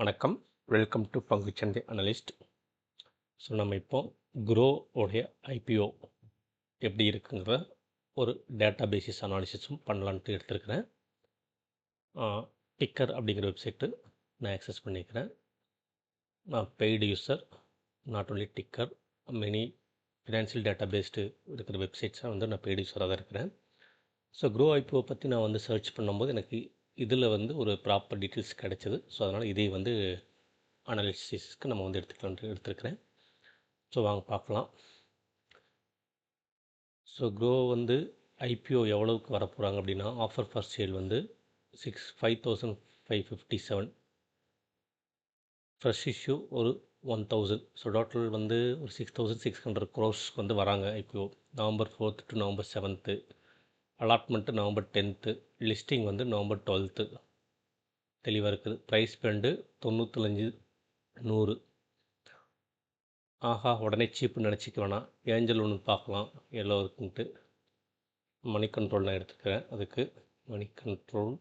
வணக்கம். Welcome to பங்குச்சந்தை analyst. So நம்ம இப்போ க்ரோ உடைய ஐபிஓ எப்படி இருக்குங்கிற ஒரு டேட்டா பேசிஸ் அனாலிசிஸும் பண்ணலான்ட்டு எடுத்துருக்கிறேன். டிக்கர் அப்படிங்கிற வெப்சைட்டு நான் ஆக்சஸ் பண்ணிக்கிறேன். நான் paid user, not only ticker, many financial data based இருக்கிற வெப்சைட்ஸாக வந்து நான் பெய்டு யூஸராக தான் இருக்கிறேன். ஸோ க்ரோ ஐபிஓ பற்றி நான் வந்து சர்ச் பண்ணும்போது எனக்கு இதில் வந்து ஒரு ப்ராப்பர் டீட்டெயில்ஸ் கிடச்சிது. ஸோ அதனால் இதை வந்து அனாலிசிஸ்க்கு நம்ம வந்து எடுத்துருக்கிறேன். ஸோ வாங்க பார்க்கலாம். ஸோ க்ரோ வந்து ஐபிஓ எவ்வளவுக்கு வரப்போகிறாங்க அப்படின்னா, ஆஃபர் ஃபார் சேல் வந்து 5,557, ஃப்ரெஷ் இஷ்யூ ஒரு 1,000. ஸோ டோட்டல் வந்து ஒரு 6,600 crores வந்து வராங்க IPO. November 4th to November 7th, allotment November 10th, listing வந்து November 12th. தெளிவாக இருக்குது. Price bend 95,100. ஆஹா, உடனே சீப்புன்னு நினச்சிக்க வேணாம். ஏஞ்சல் ஒன்று பார்க்கலாம் எவ்வளோ இருக்குன்ட்டு. மணி கண்ட்ரோல் நான் எடுத்துக்கிறேன். அதுக்கு மணி கண்ட்ரோல்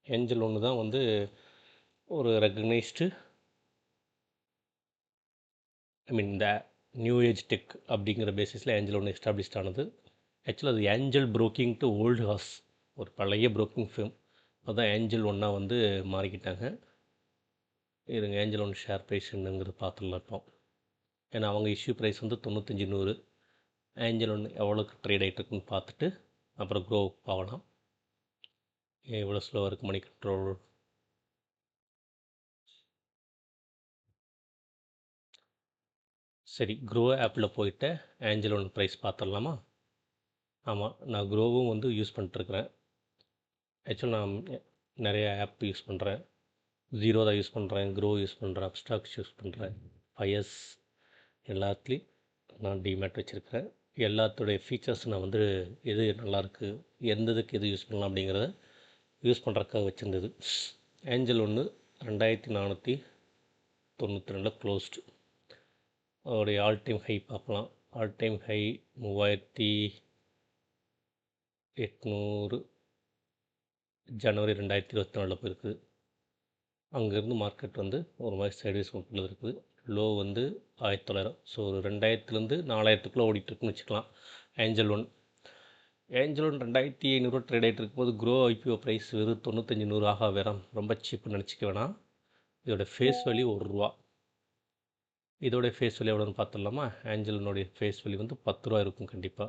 ஏஞ்சல் ஒன்று தான் வந்து ஒரு ரெகக்னைஸ்டு, இந்த நியூ ஏஜ் டெக் அப்படிங்கிற பேசிஸில் ஏஞ்சல் ஒன்று எஸ்டாப்ளிஷ்ட் ஆனது. ஆக்சுவலாக அது angel broking to old has, ஒரு பழைய புரோக்கிங் ஃபேம். அதுதான் ஏஞ்சல் ஒன்றா வந்து மாறிக்கிட்டாங்க. இருங்க, ஏஞ்சல் ஒன்று ஷேர் ப்ரைஸ் என்னங்கிறது பார்த்துடலாம் இப்போ. ஏன்னா அவங்க இஷ்யூ ப்ரைஸ் வந்து 95,100. ஏஞ்சல் ஒன்று எவ்வளோக்கு ட்ரேட் ஆகிட்டுருக்குன்னு பார்த்துட்டு அப்புறம் க்ரோ ஆகலாம். எவ்வளோ ஸ்லோவாக இருக்குது மணி கண்ட்ரோல். சரி, க்ரோ ஆப்பில் போயிட்டு ஏஞ்சல் ஒன் ப்ரைஸ் பார்த்துடலாமா? ஆமாம், நான் க்ரோவும் வந்து யூஸ் பண்ணிட்டுருக்குறேன். ஆக்சுவலாக நான் நிறைய ஆப் யூஸ் பண்ணுறேன். ஜீரோ தான் யூஸ் பண்ணுறேன், க்ரோ யூஸ் பண்ணுறேன், அப்ஸ்டாக்ஸ் யூஸ் பண்ணுறேன், ஃபயர்ஸ், எல்லாத்துலேயும் நான் டிமேட் வச்சுருக்கிறேன். எல்லாத்துடைய ஃபீச்சர்ஸ் நான் வந்து எது நல்லாயிருக்கு, எந்ததுக்கு எது யூஸ் பண்ணலாம் அப்படிங்கிறத யூஸ் பண்ணுறதுக்காக வச்சுருந்தது. ஏஞ்சல் ஒன்று 2,492 க்ளோஸ்டு. அதோடைய ஆல் டைம் ஹை பார்க்கலாம். ஆல் டைம் ஹை 3,800 ஜனவரி 2024 போயிருக்குது. அங்கேருந்து மார்க்கெட் வந்து ஒரு மாதிரி சைட்வேஸ் மூவ்ல இருக்குது. லோ வந்து 1,900. ஸோ ஒரு 2,000லேருந்து 4,000க்குள்ளே ஓடிட்டுருக்குன்னு வச்சுக்கலாம். ஏஞ்சல் ஒன் 2,500 ட்ரேட் ஆகிட்டு இருக்கும்போது க்ரோ ஐபிஓ ப்ரைஸ் வெறும் 95,100. ஆகா, ரொம்ப சீப்புன்னு நினச்சிக்க வேணாம். இதோட ஃபேஸ் வேல்யூ ₹1. இதோடைய ஃபேஸ் வேல்யூ எவ்வளோன்னு பார்த்துடலாமா? ஏஞ்சலினுடைய ஃபேஸ் வேல்யூ வந்து ₹10 இருக்கும். கண்டிப்பாக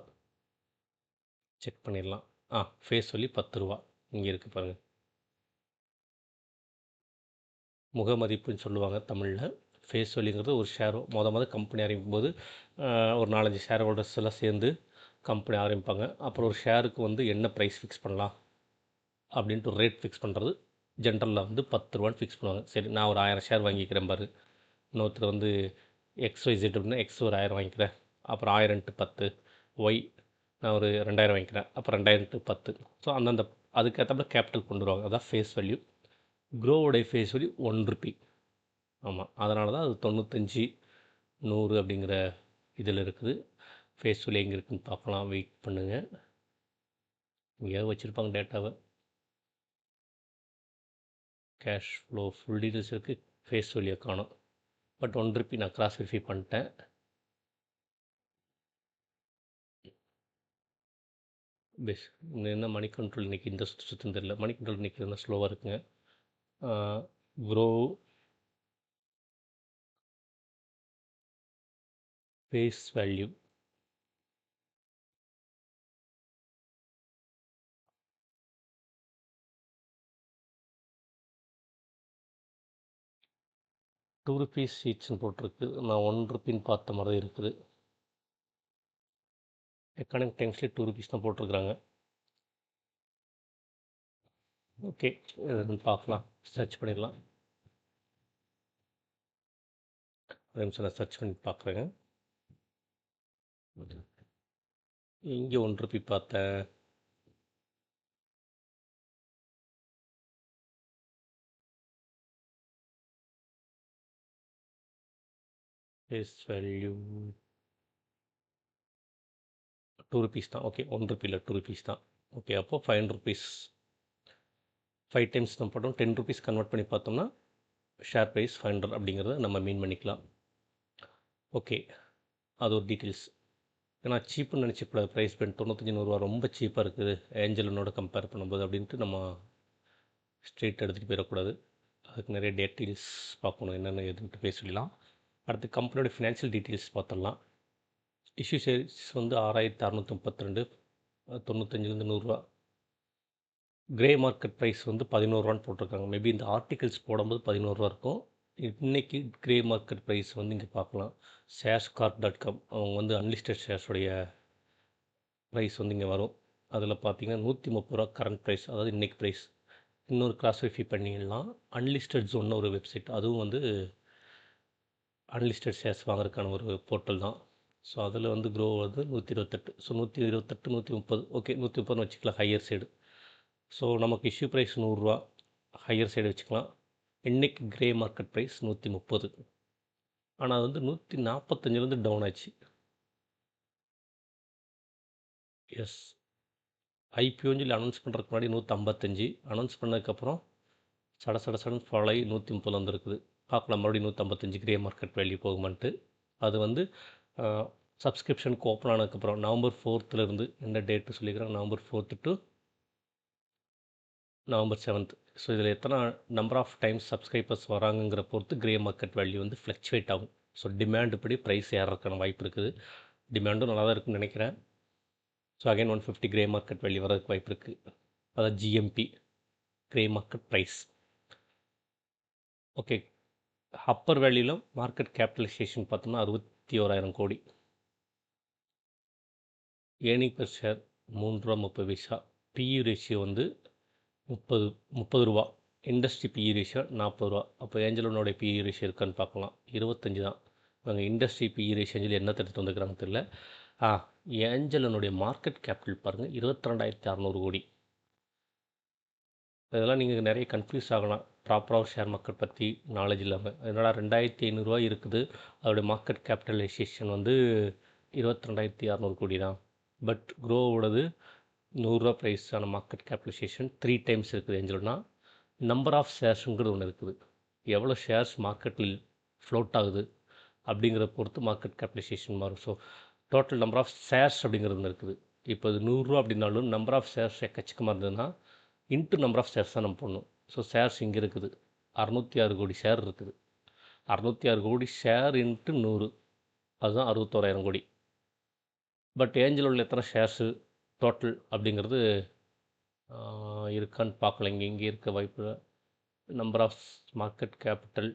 செக் பண்ணிடலாம். ஃபேஸ் வேல்யூ ₹10 இங்கே இருக்குது பாருங்கள். முகமதிப்புன்னு சொல்லுவாங்க தமிழில். ஃபேஸ் வேல்யூங்கிறது ஒரு ஷேர் கம்பெனி ஆரம்பிக்கும் போது ஒரு 4-5 ஷேர் ஹோல்டர்ஸ் எல்லாம் சேர்ந்து கம்பெனி ஆரம்பிப்பாங்க. அப்புறம் ஒரு ஷேருக்கு வந்து என்ன ப்ரைஸ் ஃபிக்ஸ் பண்ணலாம் அப்படின்ட்டு ஒரு ரேட் ஃபிக்ஸ் பண்ணுறது ஜென்ரலில் வந்து ₹10 ஃபிக்ஸ் பண்ணுவாங்க. சரி, நான் ஒரு 1000 ஷேர் வாங்கிக்கிறேன் பாரு, இன்னொருத்தர் வந்து XYZ அப்படின்னா X ஒரு 1000 வாங்கிக்கிறேன், அப்புறம் 1000 × 10, Y நான் ஒரு 2000 வாங்கிக்கிறேன், அப்புறம் 2000 × 10. ஸோ அந்தந்த அதுக்கேற்ற கேபிட்டல் கொண்டு வருவாங்க. அதான் ஃபேஸ் வேல்யூ. க்ரோவோடைய ஃபேஸ் வேல்யூ ₹1. ஆமாம், அதனால தான் அது 95,100 அப்படிங்கிற இதில் இருக்குது. ஃபேஸ் வேல்யூ எங்கே இருக்குதுன்னு பார்க்கலாம். வெயிட் பண்ணுங்கள், எங்கேயாவது வச்சுருப்பாங்க டேட்டாவை. கேஷ் ஃப்ளோ ஃபுல் டீட்டெயில்ஸ் இருக்குது, ஃபேஸ் வேல்யூ காணும். பட் ₹1 நான் கிராஸ் வெரிஃபை பண்ணிட்டேன். பெஸ் என்ன மணி கண்ட்ரோல் இன்றைக்கி இந்த சுத்தம் தெரியல. மணி கண்ட்ரோல் இன்றைக்கி இருந்தால் ஸ்லோவாக இருக்குங்க. க்ரோ ஃபேஸ் வேல்யூ ₹2 ஷீட்ஸ்னு போட்டிருக்கு. நான் ₹1 பார்த்த மாதிரி இருக்குது. எக்கனாமிக் டைம்ஸ்லேயே ₹2 தான் போட்டிருக்குறாங்க. ஓகே, பார்க்கலாம், சர்ச் பண்ணிடலாம். ஒரு நிமிஷம் நான் சர்ச் பண்ணி பார்க்குறேங்க. இங்கே ₹1 பார்த்தேன். ஃபேஸ் வேல்யூ ₹2 தான். ஓகே, ₹1 இல்லை, ₹2 தான். ஓகே, அப்போது ₹500. 5 டைம்ஸ் தான் போட்டோம். ₹10 கன்வெர்ட் பண்ணி பார்த்தோம்னா ஷேர் ப்ரைஸ் 500 அப்படிங்கிறத நம்ம மீன் பண்ணிக்கலாம். ஓகே, அது ஒரு டீட்டெயில்ஸ். ஏன்னா சீப்புன்னு நினச்சிக்கூடாது. ப்ரைஸ் பாயிண்ட் 95 100 ரொம்ப சீப்பாக இருக்குது ஏஞ்சலனோட கம்பேர் பண்ணும்போது அப்படின்ட்டு நம்ம ஸ்ட்ரெயிட் எடுத்துகிட்டு போயிடக்கூடாது. அதுக்கு நிறைய டீட்டெயில்ஸ் பார்க்கணும், என்னென்ன எதுன்ட்டு பேசிடலாம். அடுத்து கம்பெனியோட ஃபினான்ஷியல் டீட்டெயில்ஸ் பார்த்துடலாம். இஷ்யூ ஷேர்ஸ் வந்து 6632, 95லேருந்து 100. கிரே மார்க்கெட் ப்ரைஸ் வந்து 11 போட்டிருக்காங்க. மேபி இந்த ஆர்டிகல்ஸ் போடும்போது 11 இருக்கும். இன்றைக்கி கிரே மார்க்கெட் ப்ரைஸ் வந்து இங்கே பார்க்கலாம். sharescorp.com அவங்க வந்து அன்லிஸ்டட் ஷேர்ஸுடைய ப்ரைஸ் வந்து இங்கே வரும். அதில் பார்த்தீங்கன்னா 130 கரண்ட் ப்ரைஸ், அதாவது இன்றைக்கி ப்ரைஸ். இன்னொரு கிராஸ் வெரிஃபை பண்ணிடலாம். அன்லிஸ்டட் ஜோன்னு ஒரு வெப்சைட், அதுவும் வந்து அன்லிஸ்டட் ஷேர்ஸ் வாங்குறதுக்கான ஒரு போர்ட்டல் தான். ஸோ அதில் வந்து க்ரோ வந்து 128. ஸோ 128, 130, ஓகே 130 வச்சுக்கலாம் ஹையர் சைடு. ஸோ நமக்கு இஷ்யூ ப்ரைஸ் 100, ஹையர் சைடு வச்சுக்கலாம். இன்றைக்கி கிரே மார்க்கெட் ப்ரைஸ் 130. ஆனால் அது வந்து 145 டவுன் ஆச்சு. எஸ், ஐபிஓன்னு சொல்லி அனௌன்ஸ் பண்ணுறதுக்கு முன்னாடி 155, அனௌன்ஸ் பண்ணதுக்கப்புறம் சடன்னு ஃபாலோ ஆகி 130 வந்துருக்குது. பார்க்கலாம் மறுபடியும் 155 கிரே மார்க்கெட் வேல்யூ போகுமான்ட்டு. அது வந்து சப்ஸ்கிரிப்ஷனுக்கு ஓப்பன் ஆனதுக்கப்புறம் நவம்பர் 4th எந்த டேட்டு சொல்லிக்கிறாங்க, நவம்பர் 4 டு நவம்பர் 7. ஸோ இதில் எத்தனை நம்பர் ஆஃப் டைம்ஸ் சப்ஸ்கிரைபர்ஸ் வராங்கங்கிற பொறுத்து கிரே மார்க்கெட் வேல்யூ வந்து ஃப்ளக்சுவேட் ஆகும். ஸோ டிமாண்டு படி ப்ரைஸ் ஏறதுக்கான வாய்ப்பு இருக்குது. டிமாண்டும் நல்லா தான் இருக்குன்னு நினைக்கிறேன். So again 150 grey market value வரதுக்கு வாய்ப்பு இருக்குது. அதாவது GMP grey market price. Okay, upper வேல்யூவில் மார்க்கெட் கேபிட்டலைசேஷன் பார்த்தோம்னா 61,000 கோடி. ஏர்னிங் பெர் ஷேர் 3 ரூபா 30 பைசா. பிஇ ரேஷியோ வந்து 30 ரூபா. இண்டஸ்ட்ரி பிஇ ரேஷியோ 40 ரூபா. அப்போ ஏஞ்சலோனுடைய பிஇ ரேஷியோ இருக்கான்னு பார்க்கலாம், 25 தான். இவங்க இண்டஸ்ட்ரி பிஇ ரேஷியோன்னு சொல்லி என்ன எடுத்துகிட்டு வந்துக்கிறாங்க தெரியல. ஏஞ்சலனுடைய மார்க்கெட் கேபிட்டல் பாருங்கள், 22,600 கோடி. இதெல்லாம் நீங்கள் நிறைய கன்ஃபியூஸ் ஆகலாம், ப்ராப்பராக ஷேர் மார்க்கெட் பற்றி நாலேஜ் இல்லாமல். அதனால் 2,500 இருக்குது. அதோடைய மார்க்கெட் கேபிட்டலைசேஷன் வந்து 22,600 கோடி தான். பட் க்ரோவோடது 100 ரூபா ப்ரைஸான மார்க்கெட் கேபிட்டலைசேஷன் 3 டைம்ஸ் இருக்குது. ஏஞ்சல்னா நம்பர் ஆஃப் ஷேர்ஸுங்கிறது ஒன்று இருக்குது. எவ்வளோ ஷேர்ஸ் மார்க்கெட்டில் ஃப்ளோட் ஆகுது அப்படிங்கிற பொறுத்து மார்க்கெட் கேபிட்டலைசேஷன் மாறும். So total number of shares அப்படிங்கிறது ஒன்று இருக்குது. இப்போ இது 100 ரூபா அப்படின்னாலும் நம்பர் ஆஃப் ஷேர்ஸ் எக்கச்சக்கமாக இருந்ததுன்னா இன்ட்டு நம்பர் ஆஃப் ஷேர்ஸ் தான் நம்ம போடணும். ஸோ ஷேர்ஸ் இங்கே இருக்குது, 606 கோடி ஷேர் இருக்குது. 606 கோடி ஷேர் இன்ட்டு 100, அதுதான் 61,000 கோடி. பட் ஏஞ்சலோவில் எத்தனை ஷேர்ஸு டோட்டல் அப்படிங்கிறது இருக்கான்னு பார்க்கல. இங்கே இருக்க வாய்ப்பு. நம்பர் ஆஃப் மார்க்கெட் கேபிட்டல்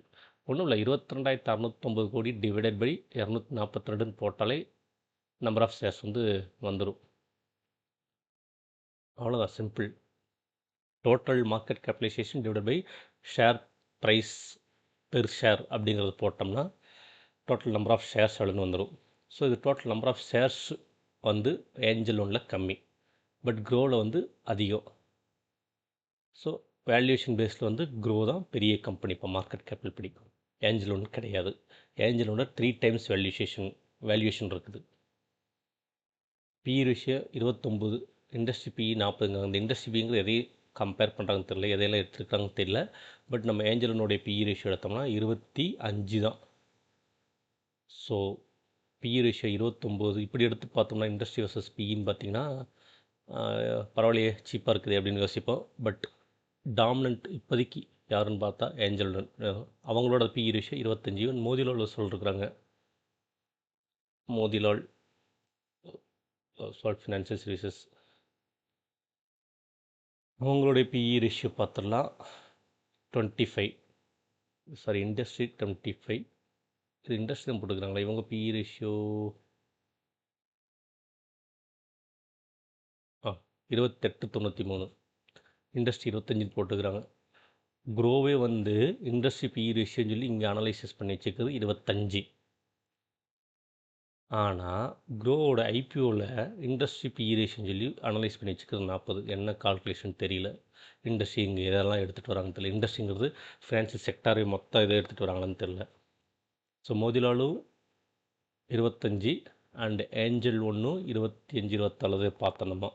ஒன்றும் இல்லை, 22,609 கோடி டிவைடட் பை 242 போட்டாலே நம்பர் ஆஃப் ஷேர்ஸ் வந்து வந்துடும். அவ்வளோதான், simple. Total market capitalization divided by share price per share அப்படிங்கிறது போட்டோம்னா டோட்டல் நம்பர் ஆஃப் ஷேர்ஸ் எவ்வளோன்னு வந்துடும். ஸோ இது டோட்டல் நம்பர் ஆஃப் ஷேர்ஸ் வந்து ஏஞ்சல் ஒன்றில் கம்மி, பட் க்ரோவில் வந்து அதிகம். ஸோ வேல்யூவேஷன் பேஸில் வந்து க்ரோ தான் பெரிய கம்பெனி இப்போ மார்க்கெட் கேபிட்டல் பிடிக்கும். ஏஞ்சல் ஒன்று கிடையாது. ஏஞ்சல் ஒன்று 3 டைம்ஸ் வேல்யூவேஷன் இருக்குது. பிஇ ரேஷியோ 29, இண்டஸ்ட்ரி பிஇ 40ங்க. அந்த இண்டஸ்ட்ரி பிங்கிறது எதையும் கம்பேர் பண்ணுறாங்கன்னு தெரியல, எதையெல்லாம் எடுத்துருக்காங்கன்னு தெரியல. பட் நம்ம ஏஞ்சலனுடைய பிஇ ரேஷியோ எடுத்தோம்னா 25 தான். ஸோ பிஇ ரேஷியோ 29 இப்படி எடுத்து பார்த்தோம்னா இண்டஸ்ட்ரி வர்சஸ் பிஇன்னு பார்த்தீங்கன்னா பரவாயில்லையே சீப்பாக இருக்குது அப்படின்னு யோசிப்போம். பட் டாமினன்ட் இப்போதைக்கு யாருன்னு பார்த்தா ஏஞ்சல். அவங்களோட பிஇ ரேஷியோ 25. ஈவன் மோதிலால் சொல்லிருக்கிறாங்க, மோதிலால் ஸ்மால் ஃபினான்ஷியல் சர்வீசஸ், அவங்களுடைய பிஇ ரேஷியோ பார்த்துடலாம் 25. Sorry, industry 25. இது இண்டஸ்ட்ரி தான் போட்டுக்கிறாங்களா, இவங்க பிஇ ரேஷியோ 28.93, இண்டஸ்ட்ரி 25 போட்டுக்கிறாங்க. க்ரோவே வந்து இண்டஸ்ட்ரி பிஇ ரேஷியோன்னு சொல்லி இங்கே அனலைசிஸ் பண்ணி வச்சுக்கிறது 25. ஆனால் க்ரோவோட ஐபிஓவில் இண்டஸ்ட்ரி பிஇ ரேஷியோன்னு சொல்லி அனலைஸ் பண்ணி வச்சுக்கிறது 40. என்ன கால்குலேஷன் தெரியல. இண்டஸ்ட்ரி இங்கே இதெல்லாம் எடுத்துகிட்டு வராங்கன்னு தெரியல. இண்டஸ்ட்ரிங்கிறது ஃபினான்ஷியல் செக்டாரை மொத்தம் இதை எடுத்துகிட்டு வராங்களான்னு தெரியல. ஸோ மோதிலாலும் 25 அண்ட் ஏஞ்சல் ஒன்றும் 25 24 பார்த்தோம் நம்ம.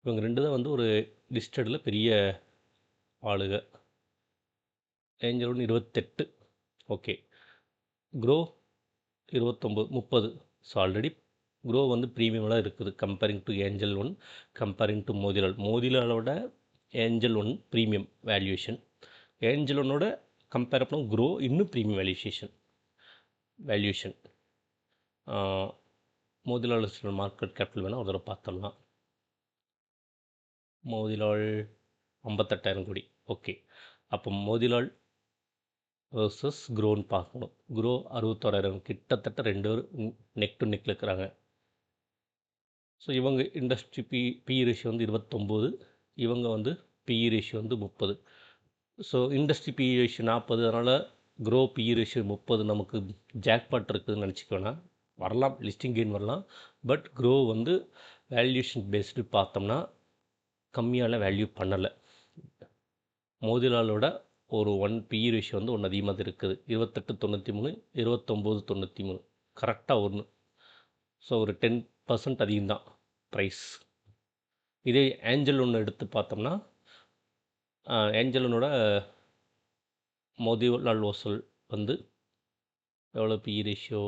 இவங்க 2 தான் வந்து ஒரு லிஸ்டடில் பெரிய ஆளுக. Angel One 28. Okay. Groww 29, 30. So already Groww வந்து ப்ரீமியமெலாம் இருக்குது comparing to Angel One, comparing to Motilal. மோதிலாலோட Angel One premium valuation. Angel ஒன்னோட கம்பேர் பண்ண க்ரோ இன்னும் premium valuation. Motilal market capital வேணால் ஒரு தடவை பார்த்துடலாம். மோதிலால் 58,000 கோடி. ஓகே. அப்போ மோதிலால் வர்சஸ் க்ரோன்னு பார்க்கணும். க்ரோ 61,000, கிட்டத்தட்ட 2 பேரும் நெக் டு நெக்கில் இருக்கிறாங்க. ஸோ இவங்க இண்டஸ்ட்ரி பிஇ ரேஷியோ வந்து 29, இவங்க வந்து பிஇ ரேஷியோ வந்து 30. ஸோ இண்டஸ்ட்ரி பிஇ ரேஷியோ 40, அதனால் க்ரோ பிஇ ரேஷியோ 30 நமக்கு ஜாக்பாட் இருக்குதுன்னு நினச்சிக்க வேணாம். வரலாம், லிஸ்டிங் கெயின் வரலாம். பட் க்ரோ வந்து வேல்யூஷன் பேஸ்டு பார்த்தோம்னா கம்மியான வேல்யூ பண்ணலை. மோதிலாலோட ஒரு 1 பிஇ ரேஷியோ வந்து ஒன்று அதிகமாக இருக்குது. 28.93, 29.93, கரெக்டாக ஒன்று. ஸோ ஒரு 10% அதிகம்தான் ப்ரைஸ். இதே ஏஞ்சல் ஒன்று எடுத்து பார்த்தோம்னா ஏஞ்சல் ஒன்னோட மோதிலால் ஓசல் வந்து எவ்வளோ பிஇ ரேஷியோ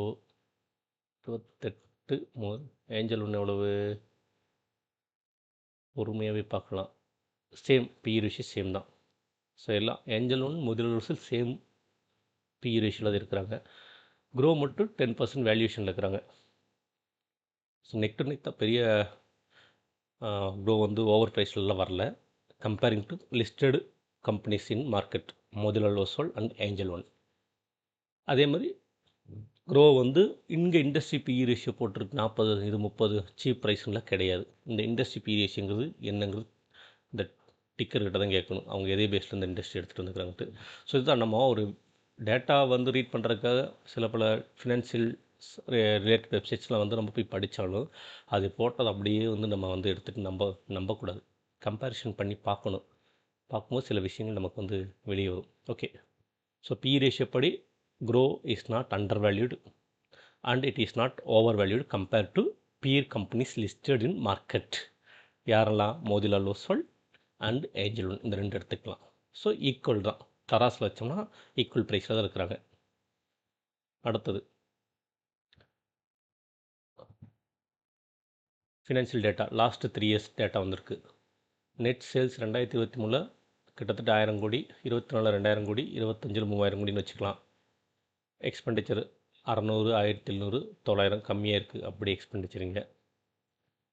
28. ஏஞ்சல் ஒன்று எவ்வளவு பொறுமையாகவே பார்க்கலாம். சேம் பிஇ ரேஷியோ சேம் தான். ஸோ எல்லாம் Angel One Motilal Oswal same PE ரேஷியோவில் தான் இருக்கிறாங்க. க்ரோ மட்டும் 10% வேல்யூஷனில் இருக்கிறாங்க. ஸோ நெக் டு நெக் தான் பெரிய க்ரோ வந்து ஓவர் ப்ரைஸ்லாம் வரல. Comparing to listed companies in market Motilal Oswal and Angel One. அதே மாதிரி க்ரோ வந்து இங்கே இண்டஸ்ட்ரி பிஇ ரேஷியோ போட்டிருக்கு 40, இது 30 சீப் ப்ரைஸ்லாம் கிடையாது. இந்த இண்டஸ்ட்ரி பிஇ ரேஷியோங்கிறது என்னங்கிறது இந்த டிக்கர்கிட்ட தான் கேட்கணும், அவங்க எதே பேஸில் இந்த இண்டஸ்ட்ரி எடுத்துகிட்டு வந்துக்கிறாங்கட்டு. ஸோ இதுதான் நம்ம ஒரு டேட்டா வந்து ரீட் பண்ணுறதுக்காக சில பல ஃபினான்ஷியல் ரிலேட்டட் வெப்சைட்ஸ்லாம் வந்து நம்ம போய் படித்தாலும் அது போட்டது அப்படியே வந்து நம்ம வந்து எடுத்துகிட்டு நம்பக்கூடாது. கம்பேரிஷன் பண்ணி பார்க்கும்போது சில விஷயங்கள் நமக்கு வந்து வெளியே வரும். ஓகே. ஸோ பிஇ ரேஷியோ படி Groww is not under valued and it is not over valued compare to peer companies listed in market. யாரெல்லாம்? Motilal Oswal and Angel One, இந்த 2 எடுத்துக்கலாம். ஸோ ஈக்குவல் தான். தராசில் வச்சோம்னா ஈக்குவல் ப்ரைஸில் தான் இருக்கிறாங்க. அடுத்தது financial data. Last 3 years data வந்திருக்கு. நெட் சேல்ஸ் 2023 கிட்டத்தட்ட 1000 கோடி, 24 2000 கோடி, 25 3000 கோடின்னு வச்சுக்கலாம். எக்ஸ்பெண்டிச்சர் 600, 1700, 900 கம்மியாக இருக்குது அப்படி எக்ஸ்பெண்டிச்சருங்க.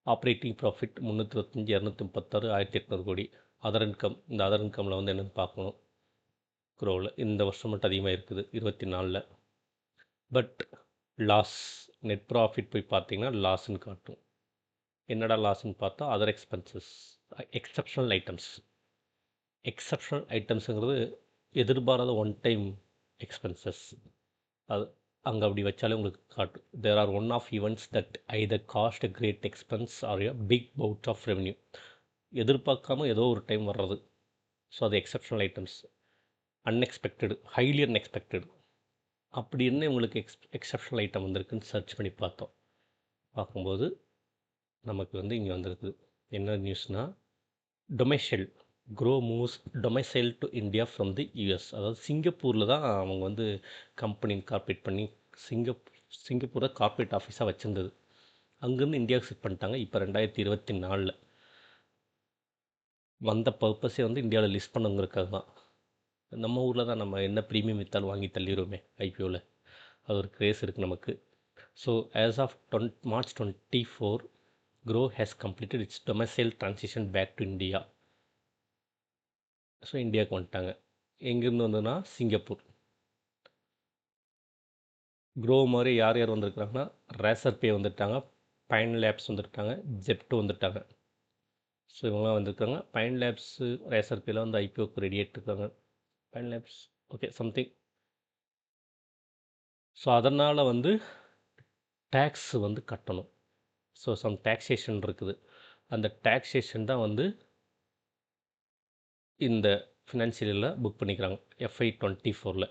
ஆப்ரேட்டிங் ப்ராஃபிட் 325, 236, 1800 கோடி. அதர் இன்கம், இந்த அதர் இன்கமில் வந்து என்னென்னு பார்க்கணும். க்ரோவில் இந்த வருஷம் மட்டும் அதிகமாக இருக்குது 24. பட் லாஸ், நெட் ப்ராஃபிட் போய் பார்த்தீங்கன்னா லாஸ்ன்னு காட்டும். என்னடா லாஸ்ன்னு பார்த்தா அதர் எக்ஸ்பென்சஸ், எக்ஸப்ஷனல் ஐட்டம்ஸுங்கிறது எதிர்பாராத ஒன் டைம் எக்ஸ்பென்சஸ். அது அங்கே அப்படி வச்சாலே உங்களுக்கு காட்டும். There are one off events that either cost a great expense or a big bout of revenue. எதிர்பார்க்காம ஏதோ ஒரு டைம் வர்றது. ஸோ அது exceptional items. Unexpected, highly unexpected. அப்படி என்ன உங்களுக்கு எக்ஸப்ஷனல் ஐட்டம் வந்திருக்குன்னு சர்ச் பண்ணி பார்க்கும்போது நமக்கு வந்து இங்கே வந்திருக்குது. என்ன நியூஸ்னால், domicile Groww moves domicile to India from the US. அதாவது சிங்கப்பூரில் தான் அவங்க வந்து கம்பெனி கார்பரேட் பண்ணி சிங்கப்பூரை கார்பரேட் ஆஃபீஸாக வச்சுருந்தது. அங்கேருந்து இந்தியாவுக்கு ஷிஃப்ட் பண்ணிட்டாங்க. இப்போ 2024 வந்த பர்பஸே வந்து இந்தியாவில் லிஸ்ட் பண்ணுங்கிறதுக்காக தான். நம்ம ஊரில் தான் நம்ம என்ன ப்ரீமியம் விற்றாலும் வாங்கி தள்ளிடுவோமே ஐபிஓவில். அது ஒரு கிரேஸ் இருக்குது நமக்கு. So as of March 24, Groww has completed its domicile transition back to India. So இந்தியாவுக்கு வந்துட்டாங்க. எங்கேருந்து வந்ததுன்னா சிங்கப்பூர். க்ரோ மாதிரி யார் யார் வந்திருக்கிறாங்கன்னா, ரேசர் பே வந்துட்டாங்க, பைன் லேப்ஸ் வந்துட்டாங்க, ஜெப்டோ வந்துட்டாங்க. ஸோ இவங்களாம் வந்திருக்காங்க. பைன் லேப்ஸு, ரேசர் பேலாம் வந்து ஐபிஓக்கு ரெடி ஆகிட்டுருக்காங்க. Pine Labs okay something. So அதனால் வந்து டேக்ஸ் வந்து கட்டணும். ஸோ சம் டேக்ஸேஷன் இருக்குது. அந்த டேக்ஸேஷன் தான் வந்து இந்த ஃபினான்ஷியலில் புக் பண்ணிக்கிறாங்க. FY 24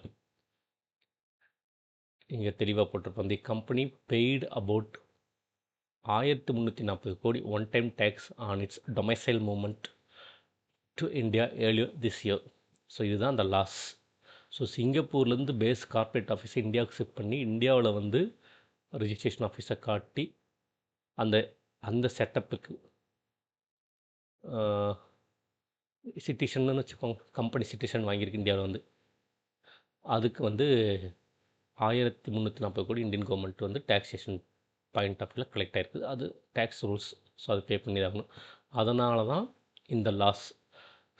இங்கே தெளிவாக போட்டிருப்போம். The company paid about 1340 crore one time tax on its domicile movement to India earlier this year. So இதுதான் அந்த லாஸ். ஸோ சிங்கப்பூர்லேருந்து பேஸ் கார்ப்பரேட் ஆஃபீஸை இந்தியாவுக்கு ஷிஃப்ட் பண்ணி இந்தியாவில் வந்து ரிஜிஸ்ட்ரேஷன் ஆஃபீஸை காட்டி அந்த அந்த செட்டப்புக்கு சிட்டிசன்னு வச்சுக்கோங்க, கம்பெனி சிட்டிசன் வாங்கியிருக்கு இந்தியாவில் வந்து. அதுக்கு வந்து 1340 கோடி இந்தியன் கவர்மெண்ட் வந்து டேக்ஸேஷன் பாயிண்ட் ஆஃப் வியூவில் கலெக்ட் ஆகிருக்குது. அது டேக்ஸ் ரூல்ஸ். ஸோ அது பே பண்ணி ஆகணும். அதனால தான் இந்த லாஸ்.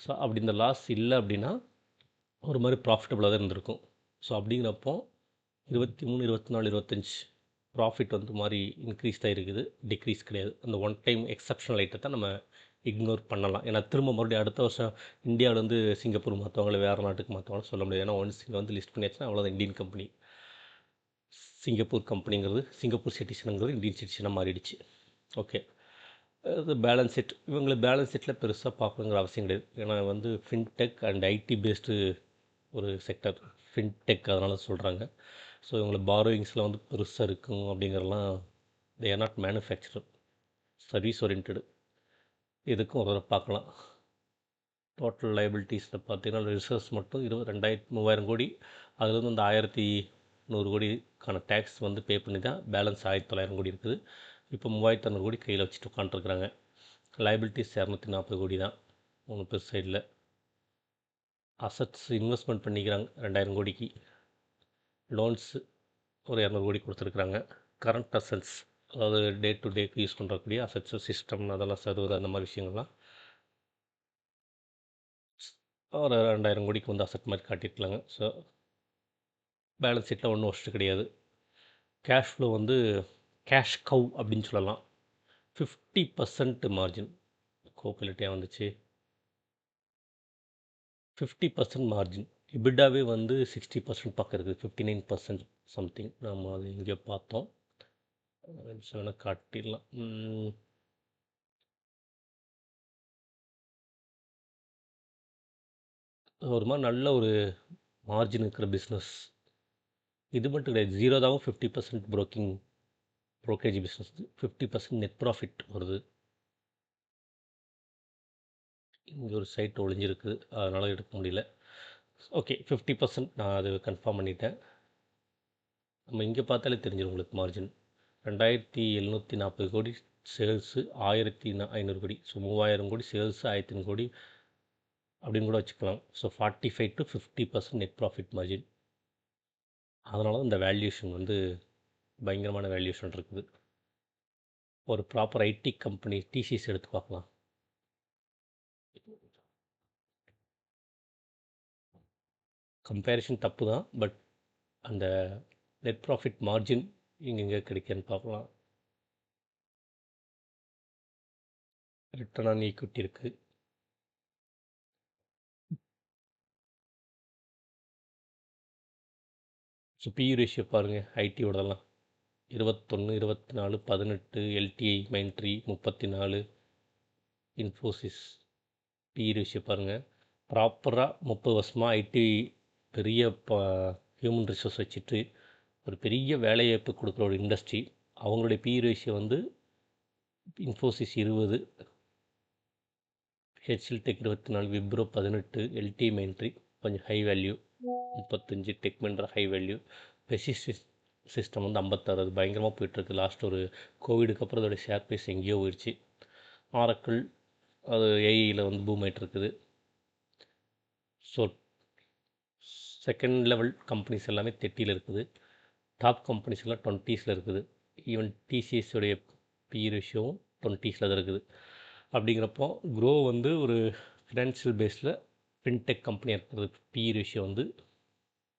ஸோ அப்படி இந்த லாஸ் இல்லை அப்படின்னா ஒரு மாதிரி ப்ராஃபிட்டபுளாக தான் இருந்திருக்கும். ஸோ அப்படிங்கிறப்போ 23, 24, 25 ப்ராஃபிட் வந்து மாதிரி இன்க்ரீஸ் தான் இருக்குது, டிக்ரீஸ் கிடையாது. அந்த ஒன் டைம் எக்ஸப்ஷனல் ஐட்டத்தை நம்ம இக்னோர் பண்ணலாம். ஏன்னா திரும்ப மறுபடியும் அடுத்த வருஷம் இந்தியாவிலேருந்து சிங்கப்பூர் மாற்றவங்கள வேறு நாட்டுக்கு மாற்றவங்களும் சொல்ல முடியாது. ஏன்னா ஒன்ஸ் இங்கே வந்து லிஸ்ட் பண்ணியாச்சுன்னா அவ்வளோதான், இந்தியன் கம்பெனி. சிங்கப்பூர் கம்பெனிங்கிறது, சிங்கப்பூர் சிட்டிசனுங்கிறது இந்தியன் சிட்டிசனாக மாறிடுச்சு. ஓகே, அது பேலன்ஸ் ஷீட். இவங்களுக்கு பேலன்ஸ் ஷீட்டில் பெருசாக பார்க்கணுங்கிற அவசியம் கிடையாது. ஏன்னா வந்து ஃபின்டெக் அண்ட் ஐடி பேஸ்டு ஒரு செக்டர் ஃபின்டெக், அதனால் சொல்கிறாங்க. ஸோ இவங்களை பாரோயிங்ஸில் வந்து பெருசாக இருக்கும் அப்படிங்கிறலாம். They are not manufacturer, service oriented. இதுக்கும் ஒரு பார்க்கலாம். டோட்டல் லைபிலிட்டிஸில் பார்த்தீங்கன்னா ரிசர்வ்ஸ் மட்டும் 3000 கோடி. அதில் வந்து அந்த 1100 கோடிக்கான டேக்ஸ் வந்து பே பண்ணி தான் பேலன்ஸ் 1900 கோடி இருக்குது. இப்போ 3600 கோடி கையில் வச்சுட்டு உட்காந்துருக்குறாங்க. லைபிலிட்டிஸ் 240 கோடி தான், ஒன்றும் பெருசாக இல்லை. அசட்ஸ் இன்வெஸ்ட்மெண்ட் பண்ணிக்கிறாங்க 2000 கோடிக்கு. லோன்ஸு ஒரு 200 கோடி கொடுத்துருக்குறாங்க. கரண்ட் அசட்ஸ், அதாவது டே டு டேக்கு யூஸ் பண்ணுறக்கூடிய அசட்ஸு, சிஸ்டம், அதெல்லாம் சர்வர், அந்த மாதிரி விஷயங்கள்லாம் ஒரு 2000 கோடிக்கு வந்து அசட் மாதிரி காட்டியிருக்கலாங்க. ஸோ பேலன்ஸ் ஷீட்டில் ஒன்றும் ஒஸ்ட்டு கிடையாது. கேஷ் ஃப்ளோ வந்து கேஷ் கவ் அப்படின்னு சொல்லலாம். 50% மார்ஜின். கோபிலிட்டியாக வந்துச்சு 50% மார்ஜின். இபிடாவே வந்து 60% பக்கம் இருக்குது, 59% சம்திங். நம்ம அது இங்கே பார்த்தோம், வேணால் காட்டிடலாம். ஒரு மாதிரி நல்ல ஒரு மார்ஜின் இருக்கிற பிஸ்னஸ். இது மட்டும் கிடையாது, ஜீரோதாவும் 50% ப்ரோக்கேஜ் பிஸ்னஸ், 50% நெட் ப்ராஃபிட் வருது. இங்கே ஒரு சைட் ஒழிஞ்சிருக்கு, அதனால் எடுக்க முடியல. ஓகே, 50% நான் அது கன்ஃபார்ம் பண்ணிட்டேன். நம்ம இங்கே பார்த்தாலே தெரிஞ்சிடும் உங்களுக்கு மார்ஜின். 2740 கோடி சேல்ஸு, 1500 கோடி. ஸோ 3000 கோடி சேல்ஸு, 1500 கோடி அப்படின்னு கூட வச்சுக்கலாம். So 45 to 50% net profit margin. அதனால தான் இந்த வேல்யூஷன் வந்து பயங்கரமான வேல்யூஷன் இருக்குது. ஒரு ப்ராப்பர் ஐடி கம்பெனி டிசிஎஸ் எடுத்து பார்க்கலாம். கம்பேரிஷன் தப்பு தான், பட் அந்த நெட் ப்ராஃபிட் மார்ஜின் எங்கெங்கே கிடைக்குன்னு பார்க்கலாம். ரிட்டர்ன் ஆன் ஈக்விட்டி இருக்குது. ஸோ பிஇ ரேஷியோ பாருங்கள், ஐடியோடலாம் 21, 24, 18. LTI, Mindtree 34. Infosys. BE ratio பாருங்கள். ப்ராப்பராக 30 வருஷமாக ஐடி பெரிய ஹியூமன் ரிசோர்ஸ் வச்சுட்டு ஒரு பெரிய வேலைவாய்ப்பு கொடுக்குற ஒரு இண்டஸ்ட்ரி. அவங்களுடைய பிஇ ரேஷியோ வந்து இன்ஃபோசிஸ் 20, ஹெச்எல்டெக் 24, விப்ரோ 18, எல்டி மைண்ட்ரி கொஞ்சம் high value 35, Tech Mahindra high value, பெசிஸ் சிஸ்டம் வந்து 56. அது பயங்கரமாக போயிட்டுருக்கு. லாஸ்ட் ஒரு கோவிடுக்கு அப்புறம் அதோடய ஷேர் ப்ரைஸ் எங்கேயோ போயிடுச்சு. ஆரக்கிள், அது ஏஐயில் வந்து பூம் ஆகிட்டு இருக்குது. ஸோ செகண்ட் லெவல் கம்பெனிஸ் எல்லாமே 30 இருக்குது. டாப் கம்பெனிஸ் எல்லாம் 20s இருக்குது. ஈவன் டிசிஎஸோடைய பிஇ ரேஷியோவும் 20s தான் இருக்குது. அப்படிங்கிறப்போ க்ரோ வந்து ஒரு ஃபினான்ஷியல் பேஸில் ஃபின்டெக் கம்பெனியாக இருக்கிறது பிஇ ரேஷியோ வந்து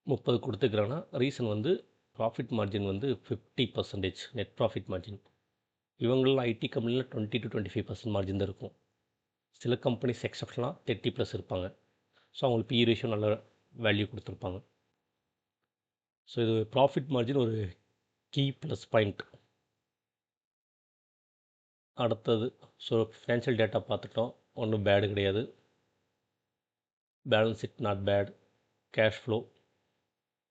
30 கொடுத்துக்கிறாங்கன்னா ரீசன் வந்து ப்ராஃபிட் மார்ஜின் வந்து 50% நெட் ப்ராஃபிட் மார்ஜின். இவங்களாம் ஐடி கம்பெனியில் 20 to 25% மார்ஜின் தான் இருக்கும். சில கம்பெனிஸ் எக்ஸப்ஷனாக 30+ இருப்பாங்க. ஸோ அவங்களுக்கு பிஇ ரேஷியோ நல்ல வேல்யூ கொடுத்துருப்பாங்க. ஸோ இது ப்ராஃபிட் மார்ஜின் ஒரு கீ ப்ளஸ் பாயிண்ட். அடுத்தது, ஸோ ஃபினான்ஷியல் டேட்டா பார்த்துட்டோம், ஒன்றும் பேடு கிடையாது. Balance sheet not bad. Cash flow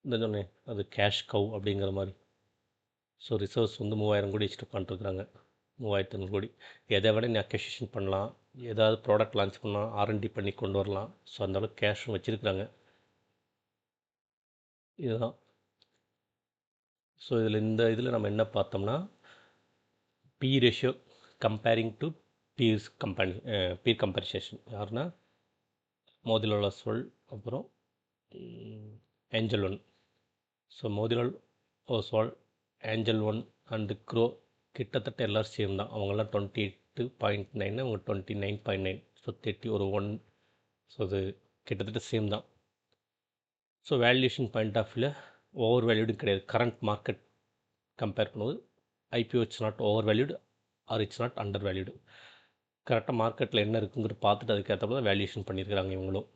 இந்த சொன்னேன், அது கேஷ் கவ் அப்படிங்கிற மாதிரி. ஸோ ரிசர்வ்ஸ் வந்து 3000 கோடி வச்சுட்டு உட்காந்துருக்குறாங்க. 3500 கோடி. எதை விட நீ அக்விசிஷன் பண்ணலாம், ஏதாவது ப்ராடக்ட் லான்ச் பண்ணலாம், ஆர்என்டி பண்ணி கொண்டு வரலாம். ஸோ அந்தளவுக்கு கேஷும் வச்சுருக்குறாங்க. இதுதான். ஸோ இதில் நம்ம என்ன பார்த்தோம்னா, P ratio comparing to peer comparison யாருன்னா மோதிலால் ஒஸ்வால், அப்புறம் Angel One. So Motilal Oswal, Angel One and Groww கிட்டத்தட்ட எல்லோரும் சேம் தான். அவங்கெல்லாம் 28.9, அவங்க 29.9. ஸோ 30 ஒரு 1. ஸோ அது கிட்டத்தட்ட சேம் தான். ஸோ வேல்யூஷன் பாயிண்ட் ஆஃப் வியூவில் ஓவர் வேல்யூடும் கிடையாது. கரண்ட் மார்க்கெட் கம்பேர் பண்ணும்போது IPO it's not over valued or it's not under valued. கரெக்டாக மார்க்கெட்டில் என்ன இருக்குங்கிறது பார்த்துட்டு அதுக்கேற்றப்போ தான் வேல்யூஷன் பண்ணியிருக்கிறாங்க இவங்களும்.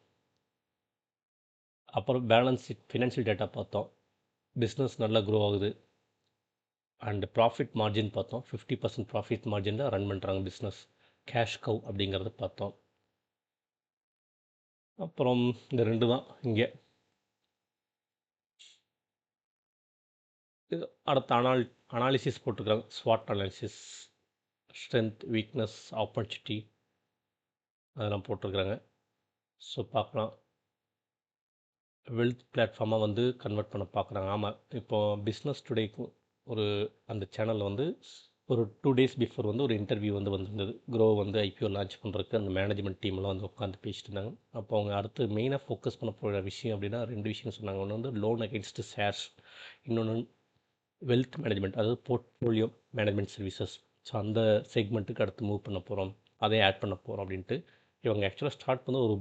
அப்புறம் பேலன்ஸ் ஷீட் ஃபினான்ஷியல் டேட்டா பார்த்தோம். பிஸ்னஸ் நல்லா க்ரோ ஆகுது. அண்ட் ப்ராஃபிட் மார்ஜின் பார்த்தோம். 50% ப்ராஃபிட் மார்ஜினில் ரன் பண்ணுறாங்க பிஸ்னஸ். கேஷ் கவ் அப்படிங்கிறத பார்த்தோம். அப்புறம் இந்த 2 தான் இங்கே. அடுத்த அனாலிசிஸ் போட்டுருக்காங்க. ஸ்வாட் அனாலிசிஸ், ஸ்ட்ரென்த், வீக்னஸ், ஆப்பர்ச்சுனிட்டி அதெல்லாம் போட்டிருக்கிறாங்க. ஸோ பார்க்கலாம். வெல்த் பிளாட்ஃபார்மாக வந்து கன்வெர்ட் பண்ண பார்க்குறாங்க. ஆமாம், இப்போது பிஸ்னஸ் டுடேக்கு ஒரு அந்த சேனலில் வந்து ஒரு 2 days பிஃபோர் வந்து ஒரு இன்டர்வியூ வந்து வந்திருந்தது. க்ரோ வந்து ஐபிஓ லான்ச் பண்ணுறதுக்கு அந்த மேனேஜ்மெண்ட் டீம்லாம் வந்து உட்காந்து பேசிட்டு இருந்தாங்க. அப்போ அவங்க அடுத்து மெயினாக ஃபோக்கஸ் பண்ண போகிற விஷயம் அப்படின்னா 2 விஷயம் சொன்னாங்க. ஒன்று வந்து லோன் அகெயின்ஸ்ட் ஷேர்ஸ், இன்னொன்று வெல்த் மேனேஜ்மெண்ட், அதாவது போர்ட்ஃபோலியோ மேனேஜ்மெண்ட் சர்வீசஸ். ஸோ அந்த செக்மெண்ட்டுக்கு அடுத்து மூவ் பண்ண போகிறோம், அதையும் ஆட் பண்ண போகிறோம் அப்படின்ட்டு. இவங்க ஆக்சுவலாக ஸ்டார்ட் பண்ண ஒரு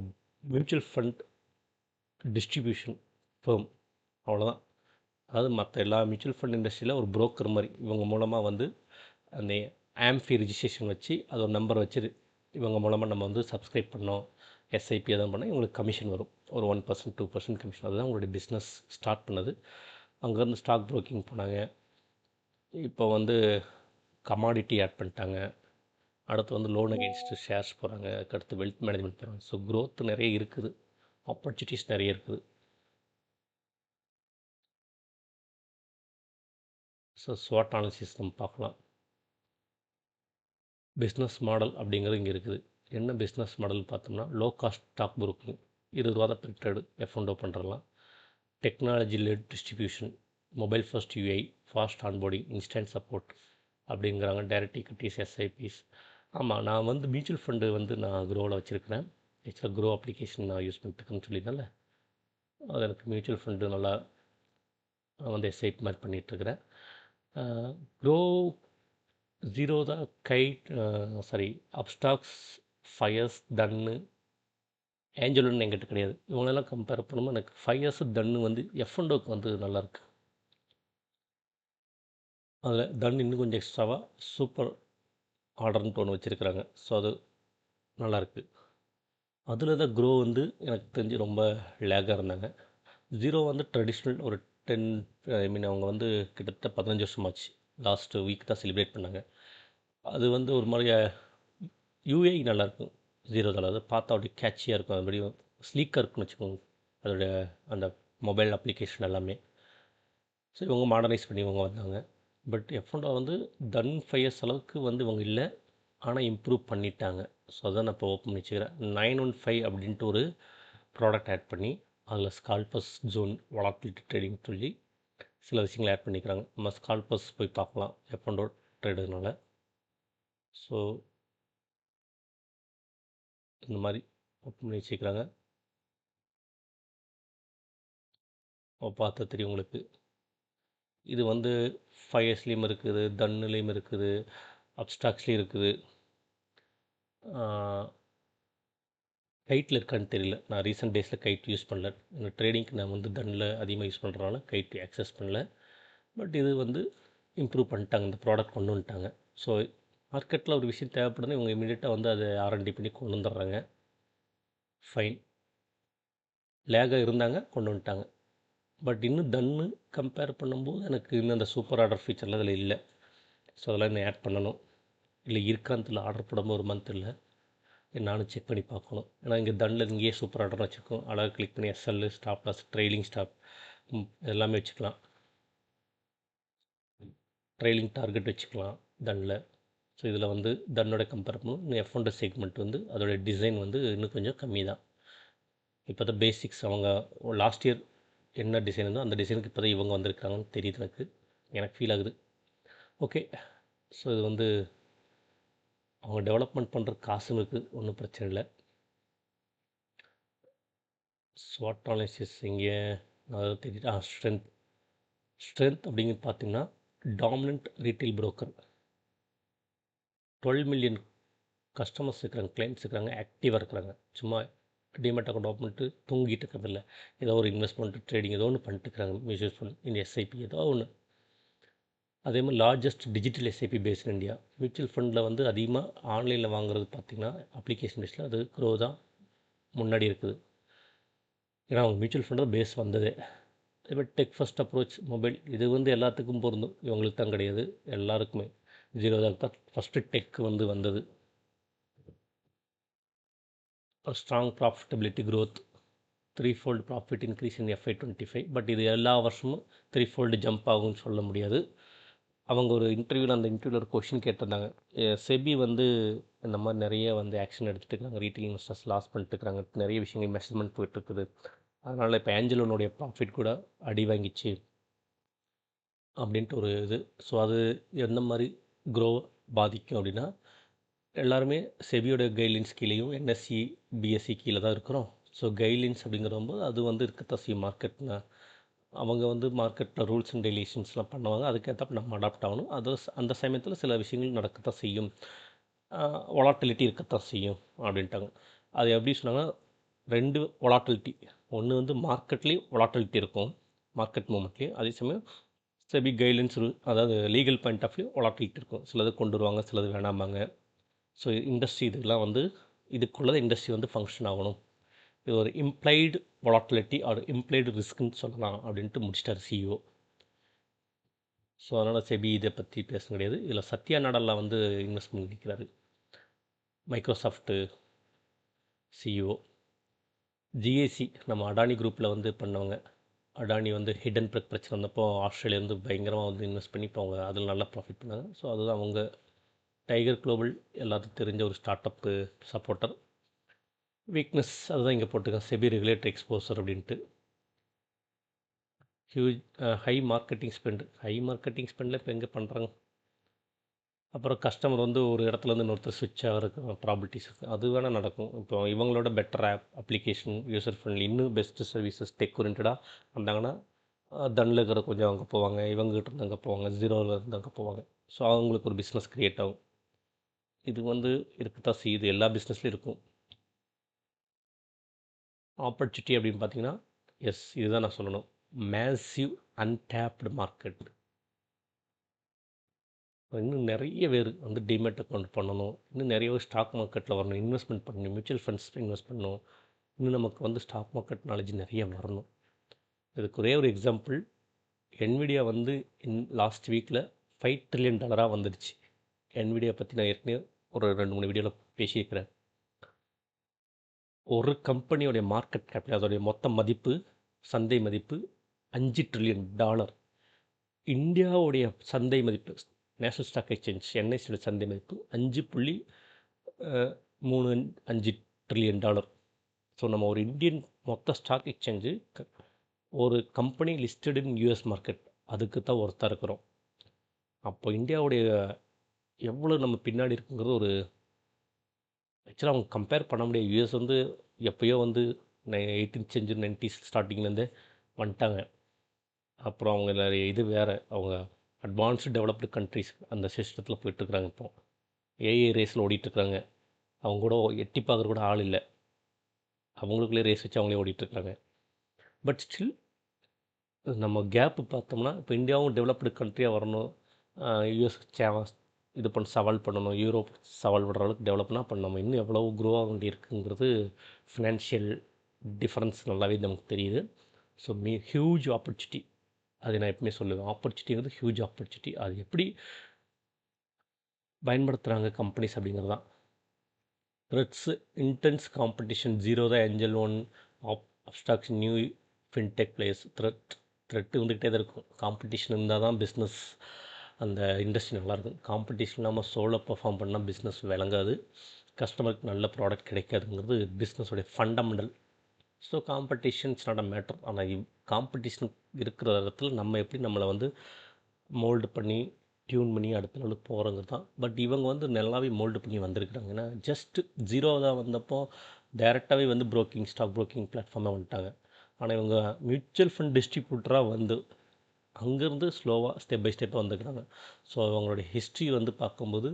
மியூச்சுவல் ஃபண்ட் டிஸ்ட்ரிபியூஷன் ஃபேம், அவ்வளோதான். அதாவது மற்ற எல்லா மியூச்சுவல் ஃபண்ட் இண்டஸ்ட்ரியில் ஒரு புரோக்கர் மாதிரி இவங்க மூலமாக வந்து அந்த ஆம்ஃபி ரிஜிஸ்ட்ரேஷன் வச்சு அது ஒரு நம்பர் வச்சு இவங்க மூலமாக நம்ம வந்து சப்ஸ்கிரைப் பண்ணோம், எஸ்ஐபி எதாவது பண்ணால் இவங்களுக்கு கமிஷன் வரும். ஒரு 1%, 2% கமிஷன். அதுதான் உங்களுடைய பிஸ்னஸ் ஸ்டார்ட் பண்ணது. அங்கேருந்து ஸ்டாக் ப்ரோக்கிங் போனாங்க. இப்போ வந்து கமாடிட்டி ஆட் பண்ணிட்டாங்க. அடுத்து வந்து லோன் அகெயின்ஸ்ட் ஷேர்ஸ் போகிறாங்க. அதுக்கடுத்து வெல்த் மேனேஜ்மெண்ட் போகிறாங்க. ஸோ க்ரோத் நிறைய இருக்குது, ஆப்பர்ச்சுனிட்டிஸ் நிறைய இருக்குது. ஸோ ஸ்வாட் அனாலிசிஸ் நம்ம பார்க்கலாம். பிஸ்னஸ் மாடல் அப்படிங்கிறது இங்கே இருக்குது. என்ன பிஸ்னஸ் மாடல் பார்த்தோம்னா, லோ காஸ்ட் ஸ்டாக் புரோக்கிங், 20 ரூபா தான் பிரிண்டட் எஃப்என்டோ பண்ணுறலாம். Technology led distribution, mobile first UI, fast onboarding, instant support அப்படிங்கிறாங்க. Direct equities, SIPs. ஆமாம், நான் வந்து மியூச்சுவல் ஃபண்டு வந்து நான் க்ரோவில் வச்சுருக்கிறேன். ஆக்சுவலாக க்ரோ அப்ளிகேஷன் நான் யூஸ் பண்ணிட்டுருக்கேன்னு சொல்லியிருந்தேன்ல, அது எனக்கு மியூச்சுவல் ஃபண்டு நல்லா வந்து எஸ்ஐபி மாதிரி பண்ணிகிட்ருக்கிறேன். Groww Zerodha, Kite, sorry Upstox, Fyers, டன்னு, ஏஞ்சலுன்னு என்கிட்ட கிடையாது. இவங்களெல்லாம் கம்பேர் பண்ணும்போது எனக்கு ஃபயர்ஸ், டன்னு வந்து எஃப்என்டோக்கு வந்து நல்லாயிருக்கு. அதில் டன் இன்னும் கொஞ்சம் எக்ஸ்ட்ராவாக சூப்பர் ஆர்டர்ன்ட்டு ஒன்று வச்சுருக்கிறாங்க. ஸோ அது நல்லாயிருக்கு. அதில் தான் க்ரோ வந்து எனக்கு தெரிஞ்சு ரொம்ப லேக்காக இருந்தாங்க. ஜீரோ வந்து ட்ரெடிஷ்னல் ஒரு 10, ஐ மீன் அவங்க வந்து கிட்டத்தட்ட 15 வருஷமாச்சு. லாஸ்ட்டு வீக் தான் செலிப்ரேட் பண்ணாங்க. அது வந்து ஒரு மாதிரி யூஏ நல்லாயிருக்கும் ஜீரோதால். அது பார்த்தா அப்படியே கேட்சியாக இருக்கும். அது அப்படியே ஸ்லீக்காக இருக்குன்னு வச்சுக்கோங்க அதோடைய அந்த மொபைல் அப்ளிகேஷன் எல்லாமே. ஸோ இவங்க மாடர்னைஸ் பண்ணி இவங்க வந்தாங்க. பட் எஃப்என்டோ வந்து தன் ஃபயர்ஸ் அளவுக்கு வந்து இவங்க இல்லை, ஆனால் இம்ப்ரூவ் பண்ணிட்டாங்க. ஸோ அதான் நான் இப்போ ஓப்பன் பண்ணி வச்சுக்கிறேன். 915 அப்படின்ட்டு ஒரு ப்ராடக்ட் ஆட் பண்ணி அதில் ஸ்கால்பஸ் ஜோன் வொலாட்டிலிட்டி ட்ரேடிங் சொல்லி சில விஷயங்களை ஆட் பண்ணிக்கிறாங்க. நம்ம ஸ்கால்பஸ் போய் பார்க்கலாம் எஃப்என்டோ ட்ரேடுனால. ஸோ இந்த மாதிரி ஓப்பன் பண்ணி வச்சுக்கிறாங்க. பார்த்தா தெரியும் உங்களுக்கு. இது வந்து ஃபயர்ஸ்லேயும் இருக்குது, தன்னுலேயும் இருக்குது, அப்ஸ்டாக்ஸ்லேயும் இருக்குது. கைட்டில் இருக்கான்னு தெரியல. நான் ரீசெண்ட் டேஸில் கைட் யூஸ் பண்ணல. இந்த ட்ரேடிங்க்கு நான் வந்து தன்னில் அதிகமாக யூஸ் பண்ணுறதுனால கைட் ஆக்சஸ் பண்ணல. பட் இது வந்து இம்ப்ரூவ் பண்ணிட்டாங்க, இந்த ப்ராடக்ட் கொண்டு வந்துட்டாங்க. ஸோ மார்க்கெட்டில் ஒரு விஷயம் தேவைப்படுதுன்னா இவங்க இமீடியட்டாக வந்து அதை ஆர்என்டி பண்ணி கொண்டு வந்துடுறாங்க. ஃபைன். லேகாக இருந்தாங்க, கொண்டு வந்துட்டாங்க. பட் இன்னும் தன்னு கம்பேர் பண்ணும்போது எனக்கு இன்னும் அந்த சூப்பர் ஆர்டர் ஃபீச்சர்லாம் அதில் இல்லை. ஸோ அதெல்லாம் இன்னும் ஆட் பண்ணணும். இல்லை இருக்கான்னு தெரியல, ஆர்டர் போடாமல் ஒரு மந்த் இல்லை, நானும் செக் பண்ணி பார்க்கணும். ஏன்னா இங்கே தண்டில் இங்கேயே சூப்பர் ஆர்டர் வச்சுருக்கோம். அழகாக கிளிக் பண்ணி SL, stop loss, trailing stop எல்லாமே வச்சுக்கலாம். ட்ரெயிலிங் டார்கெட் வச்சுக்கலாம் தண்டில். ஸோ இதில் வந்து தன்னோட கம்பேர் பண்ணும் இன்னும் எஃப்என்டோ செக்மெண்ட் வந்து அதோடய டிசைன் வந்து இன்னும் கொஞ்சம் கம்மி தான். இப்போ தான் பேசிக்ஸ் அவங்க லாஸ்ட் இயர் என்ன டிசைன் இருந்தோ அந்த டிசைனுக்கு இப்போ தான் இவங்க வந்திருக்காங்கன்னு தெரியுது எனக்கு ஃபீல் ஆகுது. ஓகே. ஸோ இது வந்து அவங்க டெவலப்மெண்ட் பண்ணுற காசுன்னு இருக்குது, ஒன்றும் பிரச்சனை இல்லை. ஸ்வாட் அனாலிசிஸ் இங்கே அதாவது தெரியுது. ஸ்ட்ரென்த் அப்படிங்கிறது பார்த்தீங்கன்னா dominant retail broker, 12 million customers இருக்கிறாங்க, கிளைண்ட்ஸ் இருக்கிறாங்க, ஆக்டிவாக இருக்கிறாங்க. சும்மா டிமெட் அக்கௌண்ட் ஓப்பன் பண்ணிட்டு தூங்கிட்டு இருக்கிறதில்ல. ஏதோ ஒரு இன்வெஸ்ட்மெண்ட் ட்ரேடிங் ஏதோ ஒன்று பண்ணிட்டு இருக்கிறாங்க. மியூச்சுவல் ஃபண்ட் இந்த எஸ்ஐபி ஏதோ ஒன்று. அதே மாதிரி largest digital SIP base in India. Mutual ஃபண்டில் வந்து அதிகமாக ஆன்லைனில் வாங்குறது பார்த்திங்கன்னா அப்ளிகேஷன் பேஸில் அது க்ரோ தான் முன்னாடி இருக்குது. ஏன்னா அவங்க மியூச்சுவல் ஃபண்ட் தான் பேஸ் வந்ததே. இப்போ டெக் ஃபஸ்ட் அப்ரோச் மொபைல் இது வந்து எல்லாத்துக்கும் பொருந்தும், இவங்களுக்கு தான் கிடையாது, எல்லாருக்குமே. ஜீரோதாக்கு தான் ஃபஸ்ட்டு டெக் வந்து வந்தது. Strong profitability growth, 3-fold profit increase in FY25. But இது எல்லா வருஷமும் 3-fold ஜம்ப் ஆகும்னு சொல்ல முடியாது. அவங்க ஒரு இன்டர்வியூவில் அந்த இன்டர்வியூவில் ஒரு கொஷின் கேட்டிருந்தாங்க. செபி வந்து இந்த மாதிரி நிறைய வந்து ஆக்ஷன் எடுத்துகிட்டு இருக்காங்க, ரீட்டைல் இன்வெஸ்டர்ஸ் லாஸ் பண்ணிட்டு இருக்காங்க, நிறைய விஷயங்கள் மெஷர்மெண்ட் போயிட்டுருக்குது, அதனால் இப்போ ஏஞ்சலோனுடைய ப்ராஃபிட் கூட அடி வாங்கிச்சு அப்படின்ட்டு ஒரு இது. ஸோ அது எந்த மாதிரி க்ரோ பாதிக்கும் அப்படின்னா, எல்லாருமே செபியோட கைட்லைன்ஸ் கீழேயும் NSE BSE கீழே தான் இருக்கிறோம். ஸோ கைட்லைன்ஸ் அப்படிங்கிறபோது அது வந்து இருக்கத்தான் செய்யும். மார்க்கெட்னா அவங்க வந்து மார்க்கெட்டில் ரூல்ஸ் அண்ட் ரெகுலேஷன்ஸ்லாம் பண்ணுவாங்க, அதுக்கேற்றப்ப நம்ம அடாப்ட் ஆகணும். அது அந்த சமயத்தில் சில விஷயங்கள் நடக்கத்தான் செய்யும், வொலாட்டிலிட்டி இருக்கத்தான் செய்யும் அப்படின்ட்டாங்க. அது எப்படி சொன்னாங்கன்னா, 2 வொலாட்டிலிட்டி. ஒன்று வந்து மார்க்கெட்லேயும் வொலாட்டிலிட்டி இருக்கும், மார்க்கெட் மூமெண்ட்லேயும். அதே சமயம் செபி கைட்லைன்ஸ் அதாவது legal point of view volatility இருக்கும். சிலது கொண்டு வருவாங்க, சிலது வேணாமாங்க. ஸோ இண்டஸ்ட்ரி இதெல்லாம் வந்து இதுக்குள்ளே இண்டஸ்ட்ரி வந்து ஃபங்க்ஷன் ஆகணும். இது ஒரு இம்ப்ளைடு வொலாட்டிலிட்டி ஆர் இம்ப்ளைடு ரிஸ்க்குன்னு சொல்லலாம் அப்படின்ட்டு முடிச்சிட்டார் CEO. ஸோ அதனால் செபி இதை பற்றி பேச கிடையாது. இதில் சத்யா நடலா வந்து இன்வெஸ்ட்மெண்ட் நிற்கிறாரு, மைக்ரோசாஃப்ட்டு CEO. ஜிஏசி நம்ம அடானி குரூப்பில் வந்து பண்ணவங்க. அடானி வந்து ஹிடன் பிரச்சனை வந்தப்போ ஆஸ்திரேலியாவிலேருந்து பயங்கரமாக வந்து இன்வெஸ்ட் பண்ணி இப்போ அவங்க அதில் நல்லா ப்ராஃபிட் பண்ணாங்க. ஸோ அதுதான் அவங்க. டைகர் குளோபல் எல்லாத்துக்கும் தெரிஞ்ச ஒரு ஸ்டார்ட் அப்பு சப்போர்ட்டர். வீக்னஸ் அதுதான் இங்கே போட்டுருக்கேன், செபி ரெகுலேட்டரி எக்ஸ்போசர் அப்படின்ட்டு. ஹியூஜ் ஹை மார்க்கெட்டிங் ஸ்பெண்டில் இப்போ எங்கே பண்ணுறாங்க. அப்புறம் கஸ்டமர் வந்து ஒரு இடத்துலேருந்து இன்னொருத்தர் ஸ்விட்ச் ஆகிறதுக்கு ப்ராபிலிட்டிஸ் இருக்குது, அது வேணால் நடக்கும். இப்போ இவங்களோட பெட்டர் அப்ளிகேஷன், யூசர் ஃப்ரெண்ட்லி, இன்னும் பெஸ்ட்டு சர்வீசஸ் டெக் ஓரியன்டாக வந்தாங்கன்னா தனில் இருக்கிற கொஞ்சம் அங்கே போவாங்க, இவங்ககிட்ட இருந்து அங்கே போவாங்க, ஜீரோவில் இருந்து அங்கே போவாங்க. ஸோ அவங்களுக்கு ஒரு பிஸ்னஸ் க்ரியேட் ஆகும். இது வந்து இருக்கத்தான் செய்யுது, எல்லா பிஸ்னஸ்லையும் இருக்கும். ஆப்பர்ச்சுனிட்டி அப்படின்னு பார்த்தீங்கன்னா, எஸ் இதுதான் நான் சொல்லணும், மேசிவ் அன்டேப்டு மார்க்கெட். இன்னும் நிறைய பேர் வந்து டிமெட் அக்கௌண்ட் பண்ணணும், இன்னும் நிறைய பேர் ஸ்டாக் மார்க்கெட்டில் வரணும், இன்வெஸ்ட்மெண்ட் பண்ணணும், மியூச்சுவல் ஃபண்ட்ஸ் இன்வெஸ்ட் பண்ணணும். இன்னும் நமக்கு வந்து ஸ்டாக் மார்க்கெட் நாலேஜ் நிறைய வரணும். இதுக்கு ஒரே ஒரு எக்ஸாம்பிள், என்விடியா வந்து லாஸ்ட் வீக்கில் $5 trillion வந்துடுச்சு. என்விடியா பற்றி நான் ஏற்கனவே ஒரு 2-3 வீடியோவில் பேசியிருக்கிறேன். ஒரு கம்பெனியோடைய மார்க்கெட் கேபிட்டல், அதோடைய மொத்த மதிப்பு, சந்தை மதிப்பு $5 trillion. இந்தியாவுடைய சந்தை மதிப்பு, நேஷ்னல் ஸ்டாக் எக்ஸ்சேஞ்ச் NSE சந்தை மதிப்பு $5.35 ட்ரில்லியன். ஸோ நம்ம ஒரு இந்தியன் மொத்த ஸ்டாக் எக்ஸ்சேஞ்சு ஒரு கம்பெனி லிஸ்டட் இன் US மார்க்கெட், அதுக்கு தான் ஒர்த்தாக இருக்கிறோம். அப்போ இந்தியாவுடைய எவ்வளோ நம்ம பின்னாடி இருக்குங்கிறது ஒரு ஆக்சுவலாக அவங்க கம்பேர் பண்ண முடியாது. US வந்து எப்போயோ வந்து 18th century 90s ஸ்டார்டிங்லேருந்தே வந்துட்டாங்க. அப்புறம் அவங்க இது வேறு, அவங்க அட்வான்ஸ்டு டெவலப்டு கண்ட்ரிஸ் அந்த சிஸ்டத்தில் போயிட்டுருக்குறாங்க. இப்போது ஏஐ ரேஸில் ஓடிட்டுருக்குறாங்க. அவங்க கூட எட்டி பார்க்குற கூட ஆள் இல்லை, அவங்களுக்குள்ளே ரேஸ் வச்சு அவங்களே ஓடிட்டுருக்குறாங்க. பட் ஸ்டில் நம்ம கேப்பு பார்த்தோம்னா, இப்போ இந்தியாவும் டெவலப்டு கண்ட்ரியாக வரணும், US இது சவால் பண்ணணும், யூரோப் சவால் விடுற அளவுக்கு டெவலப்னா அப்போ நம்ம இன்னும் எவ்வளோ க்ரோ ஆக வேண்டி இருக்குங்கிறது ஃபினான்ஷியல் டிஃப்ரென்ஸ் நல்லாவே நமக்கு தெரியுது. ஸோ ஹியூஜ் ஆப்பர்ச்சுனிட்டி, அது நான் எப்பவுமே சொல்லுவேன். ஆப்பர்ச்சுனிட்டிங்கிறது ஹியூஜ் ஆப்பர்ச்சுனிட்டி. அது எப்படி பயன்படுத்துகிறாங்க கம்பெனிஸ் அப்படிங்கிறது தான். த்ரெட்ஸு, இன்டென்ஸ் காம்படிஷன், ஜீரோ தான் angel one, Upstox, new fintech players. Thread வந்துக்கிட்டே தான் இருக்கும். காம்படிஷன் இருந்தால் தான் பிஸ்னஸ், அந்த இண்டஸ்ட்ரி நல்லாயிருக்கும். காம்படிஷன் இல்லாமல் சோலோ பர்ஃபார்ம் பண்ணால் பிஸ்னஸ் விளங்காது, கஸ்டமருக்கு நல்ல ப்ராடக்ட் கிடைக்காதுங்கிறது பிஸ்னஸோடைய fundamental. So competition it's not a matter. ஆனால் காம்படிஷன் இருக்கிற இடத்துல நம்ம எப்படி நம்மளை வந்து மோல்டு பண்ணி டியூன் பண்ணி அடுத்த லெவலுக்கு போகிறவங்க தான். பட் இவங்க வந்து நல்லாவே மோல்டு பண்ணி வந்திருக்கிறாங்க. ஏன்னா ஜஸ்ட் ஜீரோ தான் வந்தப்போ டைரெக்டாகவே வந்து ஸ்டாக் ப்ரோக்கிங் பிளாட்ஃபார்மாக வந்துட்டாங்க. ஆனால் இவங்க மியூச்சுவல் ஃபண்ட் டிஸ்ட்ரிபியூட்டராக வந்து அங்கேருந்து ஸ்லோவாக ஸ்டெப் பை ஸ்டெப்பாக வந்துருக்குறாங்க. ஸோ அவங்களுடைய ஹிஸ்ட்ரி வந்து பார்க்கும்போது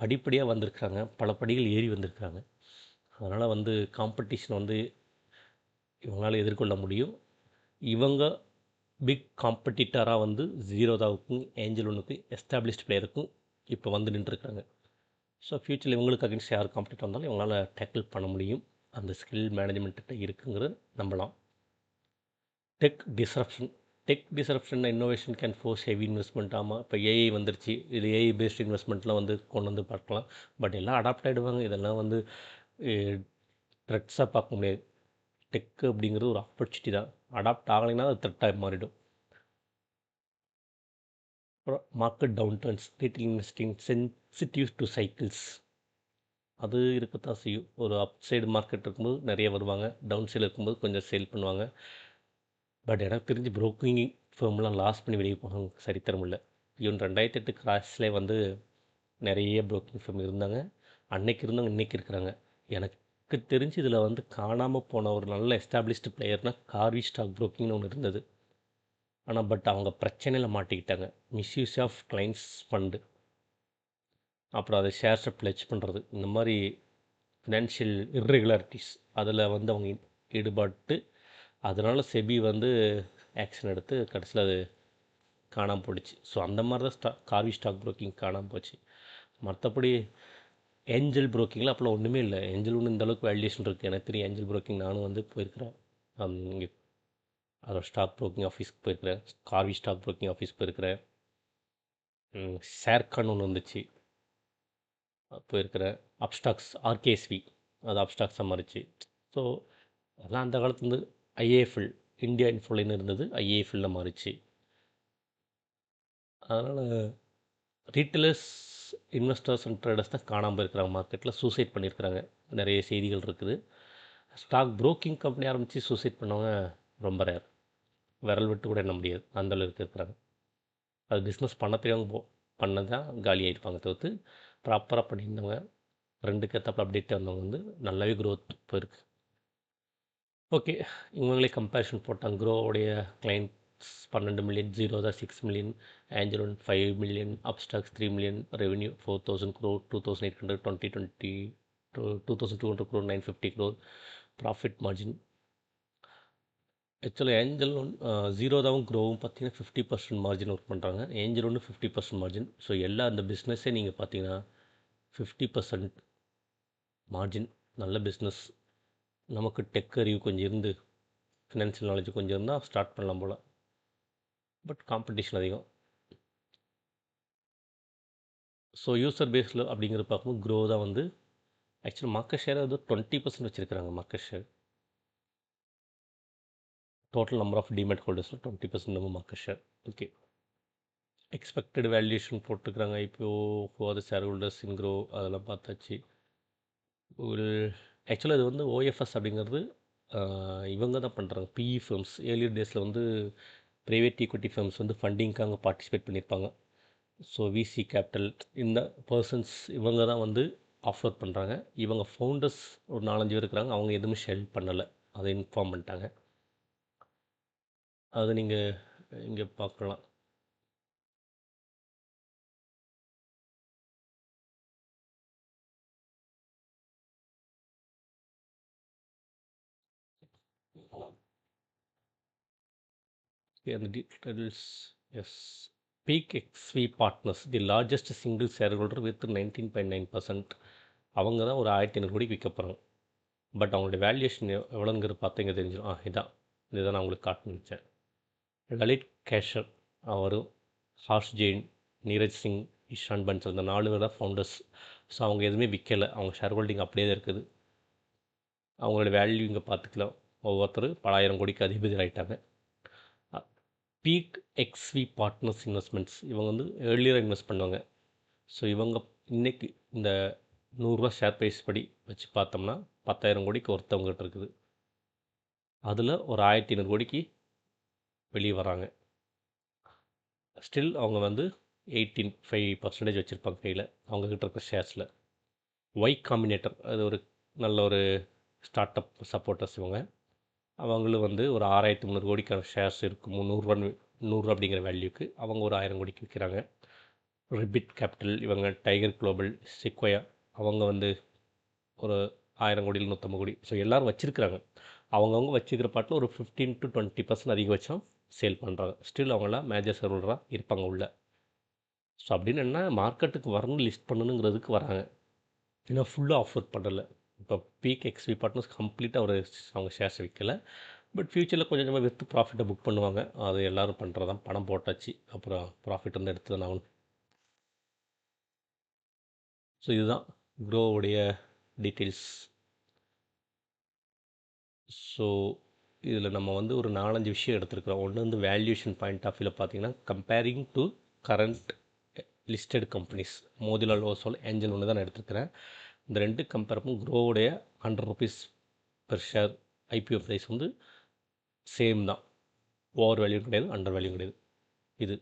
படிப்படியாக வந்திருக்கிறாங்க, பல படிகள் ஏறி வந்திருக்கிறாங்க. அதனால் வந்து காம்படிஷன் வந்து இவங்களால் எதிர்கொள்ள முடியும். இவங்க பிக் காம்படிட்டராக வந்து ஜீரோதாவுக்கும் ஏஞ்சல் ஒன்றுக்கும் எஸ்டாப்ளிஷ்ட் பிளேயருக்கும் இப்போ வந்து நின்றுருக்காங்க. ஸோ ஃப்யூச்சரில் இவங்களுக்கு அகேன்ஸ்ட் யார் காம்படிட் வந்தாலும் இவங்களால் டேக்கிள் பண்ண முடியும். அந்த ஸ்கில் மேனேஜ்மெண்ட்டு இருக்குங்கிறது நம்பலாம். Tech disruption innovation can force heavy investment. ஆமாம், இப்போ ஏஐ வந்துருச்சு. இது ஏஐ பேஸ்ட் இன்வெஸ்ட்மெண்ட்லாம் வந்து கொண்டு வந்து பார்க்கலாம். பட் எல்லாம் அடாப்ட் ஆகிடுவாங்க. இதெல்லாம் வந்து த்ரெட்ஸாக பார்க்க முடியாது. டெக்கு அப்படிங்கிறது ஒரு ஆப்பர்ச்சுனிட்டி தான். அடாப்ட் ஆகலைன்னா அது த்ரெட்டாக மாறிடும். அப்புறம் market down turns, retail investing sensitive to cycles. அது இருக்கத்தான் செய்யும். ஒரு அப் சைடு மார்க்கெட் இருக்கும்போது நிறைய வருவாங்க, டவுன் சைடு இருக்கும்போது கொஞ்சம் சேல் பண்ணுவாங்க. பட் எனக்கு தெரிஞ்சு ப்ரோக்கிங் ஃபேம்லாம் லாஸ் பண்ணி வெளியே போனவங்க சரித்திரம் இல்லை. ஈவன் 2008 கிராஷ்லேயே வந்து நிறைய ப்ரோக்கிங் ஃபேம் இருந்தாங்க. அன்னைக்கு இருந்தவங்க இன்றைக்கி இருக்கிறாங்க. எனக்கு தெரிஞ்சு இதில் வந்து காணாமல் போன ஒரு நல்ல எஸ்டாப்ளிஷ்டு பிளேயர்னால் கார்வி ஸ்டாக் ப்ரோக்கிங்னு ஒன்று இருந்தது. ஆனால் பட் அவங்க பிரச்சனையில் மாட்டிக்கிட்டாங்க. மிஸ்யூஸ் ஆஃப் கிளைண்ட்ஸ் ஃபண்டு, அப்புறம் அதை ஷேர்ஸை பிளெச் பண்ணுறது, இந்த மாதிரி ஃபினான்ஷியல் இர்ரெகுலாரிட்டிஸ் அதில் வந்து அவங்க ஈடுபட்டு அதனால் செபி வந்து ஆக்ஷன் எடுத்து கடைசியில் அது காணாமல் போயிடுச்சு. ஸோ அந்த மாதிரி தான் கார்வி ஸ்டாக் ப்ரோக்கிங் காணாமல் போச்சு. மற்றபடி ஏஞ்சல் ப்ரோக்கிங்கில் அப்போலாம் ஒன்றுமே இல்லை. ஏஞ்சல் ஒன்று இந்த அளவுக்கு வேல்யூஷன் இருக்குது. எனக்கு தெரியும் ஏஞ்சல் ப்ரோக்கிங் நானும் வந்து போயிருக்கிறேன். இங்கே அதோட ஸ்டாக் ப்ரோக்கிங் ஆஃபீஸ்க்கு போயிருக்கிறேன், கார்வி ஸ்டாக் ப்ரோக்கிங் ஆஃபீஸ் போயிருக்கிறேன். ஷேர்கான் ஒன்று வந்துச்சு, போயிருக்கிறேன். அப்ஸ்டாக்ஸ் ஆர்கேஎஸ்வி, அது அப்ஸ்டாக்ஸாக மாறிச்சு. ஸோ அதெல்லாம் அந்த காலத்துலேருந்து ஐஏஎஃப்எல், இந்தியா இன்ஃபோலைன்னு இருந்தது, ஐஏஎஃப்எல்ல மாறிச்சு. அதனால் ரீட்டெயிலர்ஸ், இன்வெஸ்டர்ஸ் அண்ட் ட்ரேடர்ஸ் தான் காணாமல் இருக்கிறாங்க. மார்க்கெட்டில் சூசைட் பண்ணியிருக்கிறாங்க. நிறைய செய்திகள் இருக்குது. ஸ்டாக் ப்ரோக்கிங் கம்பெனி ஆரம்பித்து சூசைட் பண்ணவங்க ரொம்ப ரேர். விரல் விட்டு கூட எண்ண முடியாது, அந்தளவுக்கு இருக்கிறாங்க. அது பிஸ்னஸ் பண்ண தெரியாமல் பண்ண தான் காலி ஆகிருப்பாங்க தவிர்த்து, ப்ராப்பராக பண்ணியிருந்தவங்க, ரெண்டுக்கு ஏற்றப்ப அப்டேட் வந்தவங்க வந்து நல்லாவே க்ரோத் போயிருக்கு. ஓகே, இவங்களே கம்பேரிஷன் போட்டாங்க. க்ரோவுடைய கிளைண்ட்ஸ் 12 மில்லியன், ஜீரோ தான் 6 million, angel one 5 million, Upstox 3 million, revenue 4000 crore, 2800, 2020 2200 crore, 950 crore, profit margin. ஆக்சுவலாக ஏஞ்சல் ஒன் ஜீரோதாவும் க்ரோவும் பார்த்தீங்கன்னா 50% மார்ஜின் ஒர்க் பண்ணுறாங்க. ஏஞ்சல் ஒன்று 50% மார்ஜின். ஸோ எல்லா அந்த பிஸ்னஸே நீங்கள் பார்த்தீங்கன்னா 50% மார்ஜின். நல்ல பிஸ்னஸ். நமக்கு டெக் அறிவு கொஞ்சம் இருந்து, ஃபினான்ஷியல் நாலேஜ் கொஞ்சம் இருந்தால் ஸ்டார்ட் பண்ணலாம் போல். பட் காம்படிஷன் அதிகம். ஸோ யூசர் பேஸில் அப்படிங்கிற பார்க்கும்போது க்ரோ தான் வந்து ஆக்சுவலாக மார்க்கெட் ஷேர் வந்து 20% வச்சுருக்கிறாங்க. Market share total number of demat ஹோல்டர்ஸில் 20% நம்ம market share. Okay, expected valuation போட்டுருக்குறாங்க. இப்போது for share holders in Groww அதெல்லாம் பார்த்தாச்சு. ஒரு ஆக்சுவலாக இது வந்து ஓஎஃப்எஸ் அப்படிங்கிறது இவங்க தான் பண்ணுறாங்க. பிஇ ஃபர்ம்ஸ் ஏர்லியர் டேஸில் வந்து ப்ரைவேட் ஈக்விட்டி ஃபர்ம்ஸ் வந்து ஃபண்டிங்காக பார்ட்டிசிபேட் பண்ணியிருப்பாங்க. ஸோ விசி கேபிட்டல் இந்த பர்சன்ஸ் இவங்க தான் வந்து ஆஃபர் பண்ணுறாங்க. இவங்க ஃபவுண்டர்ஸ் ஒரு 4-5 பேர் இருக்கிறாங்க. அவங்க எதுவுமே ஷெல் பண்ணலை, அதை இன்ஃபார்ம் பண்ணிட்டாங்க. அது நீங்கள் இங்கே பார்க்கலாம். அந்த details. Yes, Peak XV Partners the largest single share holder with 19.9%. அவங்க தான் ஒரு 1500 கோடிக்கு விற்க போகிறாங்க. பட் அவங்களுடைய வேல்யூஷன் எவ்வளோங்கிறது பார்த்தீங்க தெரிஞ்சிடும். இதுதான் நான் உங்களுக்கு காட்ட நினச்சேன். லலித் கேஷர், அவரும் ஹார்ஷ் ஜெயின், நீரஜ் சிங், இஷான் பன்சல், இந்த 4 பேர் தான் ஃபவுண்டர்ஸ். ஸோ அவங்க எதுவுமே விற்கலை, அவங்க ஷேர் ஹோல்டிங் அப்படியே தான் இருக்குது. அவங்களோட வேல்யூ இங்கே பார்த்துக்கலாம். ஒவ்வொருத்தர் பல ஆயிரம் கோடிக்கு அதிபதி ஆகிட்டாங்க. பீக் எக்ஸ்வி பார்ட்னர்ஸ் இன்வெஸ்ட்மெண்ட்ஸ், இவங்க வந்து ஏர்லியராக இன்வெஸ்ட் பண்ணுவாங்க. ஸோ இவங்க இன்றைக்கி இந்த 100 ரூபா ஷேர் ப்ரைஸ் படி வச்சு பார்த்தோம்னா 10,000 கோடிக்கு ஒருத்தவங்ககிட்ட இருக்குது. அதில் ஒரு 1500 கோடிக்கு வெளியே வராங்க. ஸ்டில் அவங்க வந்து 5% வச்சுருப்பாங்க கையில் அவங்கக்கிட்ட இருக்கிற ஷேர்ஸில். ஒய் காம்பினேட்டர் அது ஒரு நல்ல ஒரு ஸ்டார்ட் அப் சப்போர்ட்டர்ஸ் இவங்க. அவங்களும் வந்து ஒரு 6300 கோடிக்கான ஷேர்ஸ் இருக்கும். 100 அப்படிங்கிற வேல்யூக்கு அவங்க ஒரு 1000 கோடிக்கு விற்கிறாங்க. ரிபிட் கேபிட்டல் இவங்க, டைகர் குளோபல், சிக்வயா அவங்க வந்து ஒரு 1000 கோடியில் 150 கோடி. ஸோ எல்லோரும் வச்சுருக்கிறாங்க. அவங்கவுங்க வச்சுருக்கிற பாட்டில் ஒரு 15 to 20% அதிகபட்சம் சேல் பண்ணுறாங்க. ஸ்டில் அவங்களாம் மேஜர் ஷேர்ஹோல்டராக இருப்பாங்க உள்ள. ஸோ அப்படின்னு என்ன மார்க்கெட்டுக்கு வரணும் லிஸ்ட் பண்ணணுங்கிறதுக்கு வராங்க. ஏன்னா ஃபுல்லாக ஆஃபர் பண்ணலை. இப்போ பீக் எக்ஸ்வி பார்ட்னர்ஸ் கம்ப்ளீட்டாக அவங்க ஷேர்ஸ் விற்கலை. பட் ஃப்யூச்சரில் கொஞ்சம் கொஞ்சமாக விற்று ப்ராஃபிட்டை புக் பண்ணுவாங்க. அது எல்லோரும் பண்ணுறதான். பணம் போட்டாச்சு, அப்புறம் ப்ராஃபிட் வந்து எடுத்து தான் ஆகணும். ஸோ இதுதான் க்ரோவுடைய டீட்டெயில்ஸ். ஸோ இதில் நம்ம வந்து ஒரு 4-5 விஷயம் எடுத்துருக்குறோம். ஒன்று வந்து வேல்யூஷன் பாயிண்ட் ஆஃப் வியூவில் பார்த்தீங்கன்னா comparing to current listed companies Motilal Oswal, angel ஒன்று தான் நான் எடுத்துருக்கிறேன். இந்த ரெண்டு கம்பேர் பண்ணும் க்ரோவுடைய ₹100 பெர் ஷேர் ஐபிஓ ப்ரைஸ் வந்து சேம் தான். ஓவர் வேல்யூ கிடையாது, அண்டர் வேல்யூ கிடையாது. இது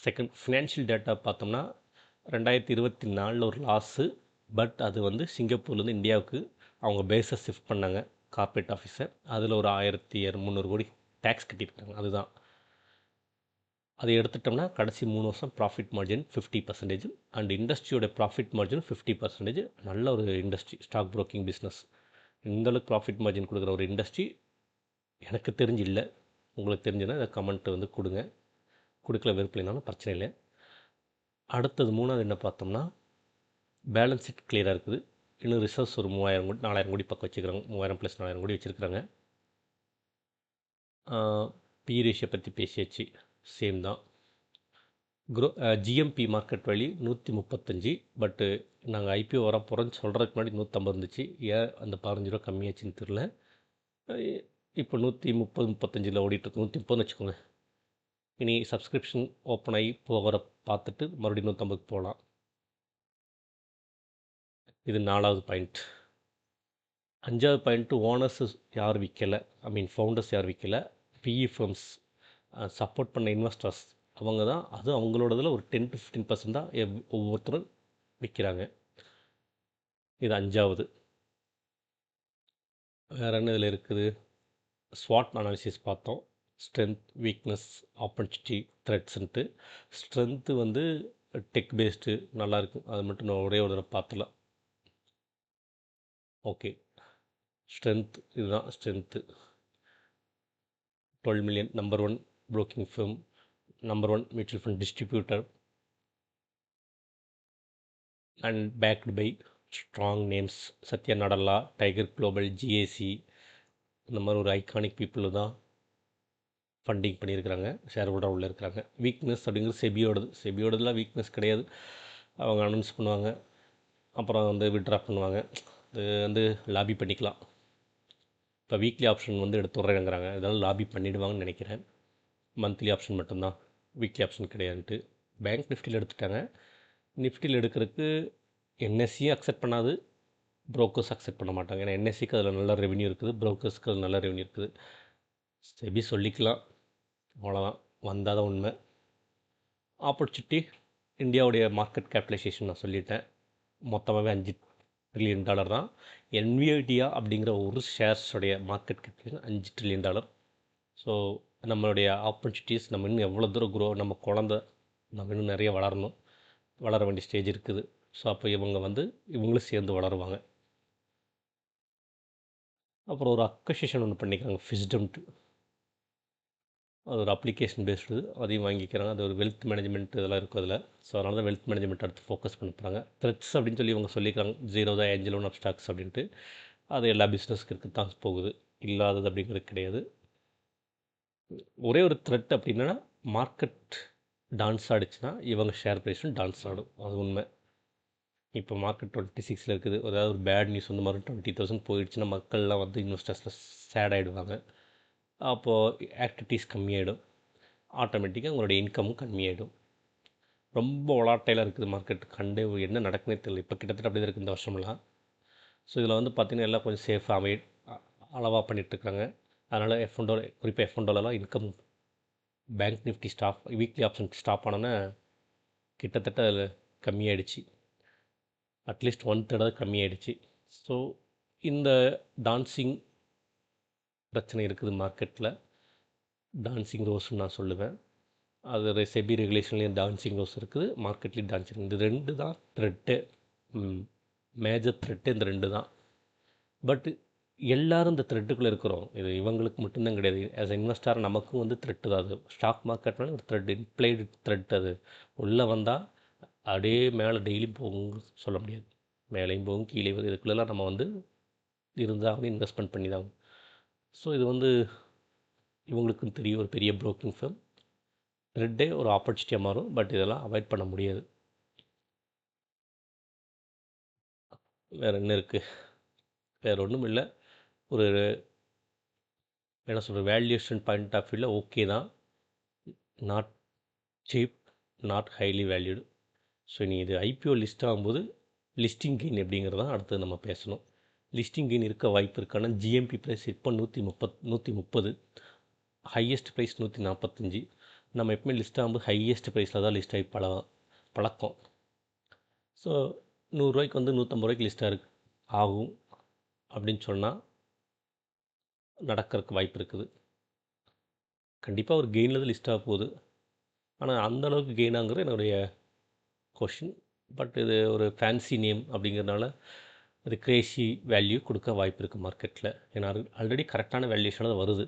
செகண்ட் ஃபினான்ஷியல் டேட்டா பார்த்தோம்னா 2024 ஒரு லாஸு. பட் அது வந்து சிங்கப்பூர்லேருந்து இந்தியாவுக்கு அவங்க பேஸை ஷிஃப்ட் பண்ணாங்க கார்ப்பரேட் ஆஃபீஸர். அதில் ஒரு 1300 கோடி டேக்ஸ் கட்டியிருக்காங்க. அதுதான். அதை எடுத்துட்டோம்னா கடைசி 3 வருஷம் ப்ராஃபிட் மார்ஜின் 50% அண்ட் இண்டஸ்ட்ரியோட ப்ராஃபிட் மார்ஜின் 50%. நல்ல ஒரு இண்டஸ்ட்ரி, ஸ்டாக் ப்ரோக்கிங் பிஸ்னஸ். இந்தளவுக்கு ப்ராஃபிட் மார்ஜின் கொடுக்குற ஒரு இண்டஸ்ட்ரி எனக்கு தெரிஞ்சு இல்லை. உங்களுக்கு தெரிஞ்சுன்னா இதை கமெண்ட்டு வந்து கொடுங்க. கொடுக்கல விருப்பலைனாலும் பிரச்சனை இல்லை. அடுத்தது 3வது என்ன பார்த்தோம்னா பேலன்ஸ் ஷீட் கிளியராக இருக்குது. இன்னும் ரிசர்வ்ஸ் ஒரு 3000 கோடி 4000 கோடி பக்கம் வச்சுக்கிறாங்க. 3000 + 4000 கோடி வச்சுருக்கிறாங்க. பி ரேஷியோ பற்றி பேசியாச்சு, சேம் தான். GMP market value 135. பட்டு நாங்கள் ஐபிஓ வர போகிறோன்னு சொல்கிறதுக்கு முன்னாடி 150 இருந்துச்சு. ஏன் அந்த ₹15 கம்மியாச்சுன்னு தெரில. இப்போ 130-135 ஓடிட்டுருக்கு. 130ன்னு வச்சுக்கோங்க. இனி சப்ஸ்கிரிப்ஷன் ஓப்பன் ஆகி போகிற பார்த்துட்டு மறுபடியும் 150க்கு போகலாம். இது 4வது பாயிண்ட். 5வது பாயிண்ட்டு ஓனர்ஸு யார் விற்கலை, ஃபவுண்டர்ஸ் யார் விற்கலை, பிஇ ஃபர்ம்ஸ் சப்போர்ட் பண்ண இன்வெஸ்டர்ஸ் அவங்க தான். அது அவங்களோடதில் ஒரு 10-15% தான் ஒவ்வொருத்தரும் விற்கிறாங்க. இது 5வது. வேறு என்ன இதில் இருக்குது? ஸ்வாட் அனாலிசிஸ் பார்த்தோம். ஸ்ட்ரென்த், வீக்னஸ், ஆப்பர்ச்சுனிட்டி, த்ரெட்ஸுன்ட்டு. ஸ்ட்ரென்த்து வந்து டெக் பேஸ்டு நல்லாயிருக்கும். அது மட்டும் நான் ஒரே ஒரு தடவை பார்த்துலாம். ஓகே, ஸ்ட்ரென்த் இதுதான். Strength 12 million, number 1 broking firm, number 1 mutual fund distributor and backed by strong names. Satya Nadella, Tiger Global, GAC இந்த மாதிரி ஒரு ஐகானிக் பீப்புள் தான் ஃபண்டிங் பண்ணியிருக்கிறாங்க, ஷேர் ஹோல்டர் உள்ள இருக்கிறாங்க. வீக்னஸ் அப்படிங்கிறது செபியோடதுலாம் வீக்னஸ் கிடையாது. அவங்க அனௌன்ஸ் பண்ணுவாங்க, அப்புறம் வந்து விட்ரா பண்ணுவாங்க. அது வந்து லாபி பண்ணிக்கலாம். இப்போ வீக்லி ஆப்ஷன் வந்து எடுத்து விட்றேங்கிறாங்க. இதெல்லாம் லாபி பண்ணிவிடுவாங்கன்னு நினைக்கிறேன். மந்த்லி ஆப்ஷன் மட்டும்தான், வீக்லி ஆப்ஷன் கிடையாதுன்ட்டு. பேங்க் நிஃப்டியில் எடுத்துட்டாங்க. நிஃப்டியில் எடுக்கிறதுக்கு என்எஸ்சியும் அக்செப்ட் பண்ணாது, ப்ரோக்கர்ஸ் அக்செப்ட் பண்ண மாட்டாங்க. ஏன்னா என்எஸ்சிக்கு அதில் நல்ல ரெவன்யூ இருக்குது, ப்ரோக்கர்ஸ்க்கு அதில் நல்ல ரெவன்யூ இருக்குது. செபி சொல்லிக்கலாம், அவ்வளோதான். வந்தால் தான் உண்மை. ஆப்பர்ச்சுனிட்டி இந்தியாவுடைய மார்க்கெட் கேபிட்டலைசேஷன் நான் சொல்லிட்டேன். மொத்தமாகவே $5 trillion தான். என்விடியா அப்படிங்கிற ஒரு ஷேர்ஸோடைய மார்க்கெட் கேபிட்டலைசேஷன் $5 trillion. ஸோ நம்மளுடைய ஆப்பர்ச்சுனிட்டிஸ், நம்ம இன்னும் எவ்வளோ தூரம் நம்ம குழந்த நம்ம இன்னும் நிறைய வளர வேண்டிய ஸ்டேஜ் இருக்குது. ஸோ அப்போ இவங்களும் சேர்ந்து வளருவாங்க. அப்புறம் ஒரு அக்வசிஷன் ஒன்று பண்ணிக்கிறாங்க, ஃபிஸ்டம்ட்டு. அது ஒரு அப்ளிகேஷன் பேஸ்டு, அதையும் வாங்கிக்கிறாங்க. அது ஒரு வெல்த் மேனேஜ்மெண்ட் இதெல்லாம் இருக்கும் அதில். ஸோ அதனால தான் வெல்த் மேனேஜ்மெண்ட் அடுத்து ஃபோக்கஸ் பண்ண போகிறாங்க. த்ரெட்ஸ் அப்படின்னு சொல்லி இவங்க சொல்லிக்கிறாங்க, ஜீரோ தான் ஏஞ்சல் ஒன் ஆஃப் ஸ்டாக்ஸ் அப்படின்ட்டு. அது எல்லா பிஸ்னஸ்க்கு இருக்க தான் போகுது, இல்லாதது அப்படிங்கிறது கிடையாது. ஒரே ஒரு த்ரெட் அப்படின்னா மார்க்கெட் டான்ஸ் ஆடிச்சுன்னா இவங்க ஷேர் ப்ரைஸும் டான்ஸ் ஆடும். அது உண்மை. இப்போ மார்க்கெட் 26 இருக்குது. அதாவது ஒரு பேட் நியூஸ் வந்து மாதிரி 20,000 போயிடுச்சுன்னா மக்கள்லாம் வந்து இன்வெஸ்டர்ஸில் சேட் ஆகிடுவாங்க. அப்போது ஆக்டிவிட்டீஸ் கம்மியாயிடும், ஆட்டோமேட்டிக்காக உங்களுடைய இன்கமும் கம்மியாயிடும். ரொம்ப வொலாட்டைலாக இருக்குது மார்க்கெட். என்ன நடக்குன்னே தெரியல. இப்போ கிட்டத்தட்ட அப்படி தான் இருக்குது இந்த வருஷமெல்லாம். ஸோ இதில் வந்து பார்த்திங்கன்னா எல்லாம் கொஞ்சம் சேஃபாக அளவாக பண்ணிகிட்ருக்காங்க. அதனால் குறிப்பாக எஃப்1 income bank Nifty weekly option stop ஆனோன்னே கிட்டத்தட்ட அதில் கம்மியாயிடுச்சு. அட்லீஸ்ட் 1/3 கம்மியாயிடுச்சு. ஸோ இந்த டான்சிங் பிரச்சனை இருக்குது மார்க்கெட்டில். டான்சிங் ரோஸ்ன்னு நான் சொல்லுவேன். அது செபி ரெகுலேஷன்லேயும் டான்சிங் ரோஸ் இருக்குது, மார்க்கெட்லேயும் டான்சிங். இந்த 2 தான் த்ரெட்டு, மேஜர் த்ரெட்டு இந்த 2 தான். பட் எல்லாரும் இந்த த்ரெட்டுக்குள்ளே இருக்கிறோம். இது இவங்களுக்கு மட்டும்தான் கிடையாது. ஆஸ் இன்வெஸ்டர் நமக்கும் வந்து த்ரெட்டு தான் அது. ஸ்டாக் மார்க்கெட்னால ஒரு த்ரெட், இம்ப்ளைடு த்ரெட். அது உள்ளே வந்தால் அப்படியே மேலே டெய்லியும் போகும் சொல்ல முடியாது. மேலேயும் போகும், கீழே வரும். இதுக்குள்ளெல்லாம் நம்ம வந்து இருந்தால் இன்வெஸ்ட்மெண்ட் பண்ணி தான். ஸோ இது வந்து இவங்களுக்கும் தெரியும், ஒரு பெரிய ப்ரோக்கிங் ஃபர்ம். த்ரெட்டே ஒரு ஆப்பர்ச்சுனிட்டியாக மாறும். பட் இதெல்லாம் அவாய்ட் பண்ண முடியாது. வேறு என்ன இருக்குது? வேறு ஒன்றும் இல்லை. ஒரு என்ன சொல்கிறது, வேல்யூஷன் பாயிண்ட் ஆஃப் வியூவில் ஓகே தான். Not cheap, not highly valued. So நீ இது ஐபிஓ லிஸ்ட் ஆகும்போது லிஸ்டிங் கெயின் எப்படிங்கிறதான் அடுத்து நம்ம பேசணும். லிஸ்டிங் கெயின் இருக்க வாய்ப்பு இருக்கான ஜிஎம்பி ப்ரைஸ் இப்போ 130, ஹையஸ்ட் ப்ரைஸ் 145. நம்ம எப்பவுமே லிஸ்ட் ஆகும்போது ஹையஸ்ட் ப்ரைஸில் தான் லிஸ்ட் ஆகி பழக்கம். ஸோ 100 வந்து 150 லிஸ்ட்டாக ஆகும் அப்படின்னு சொன்னால் நடக்கிறதுக்கு வாய்ப்பு இருக்குது. கண்டிப்பாக ஒரு கெயினில் தான் லிஸ்ட் ஆக போகுது. ஆனால் அந்தளவுக்கு கெயினாங்கிறது என்னுடைய கொஷின். பட் இது ஒரு ஃபேன்சி நேம் அப்படிங்கிறதுனால அது கிரேசி வேல்யூ கொடுக்க வாய்ப்பு இருக்குது மார்க்கெட்டில். ஏன்னா ஆல்ரெடி கரெக்டான வேல்யூஷனாக தான் வருது.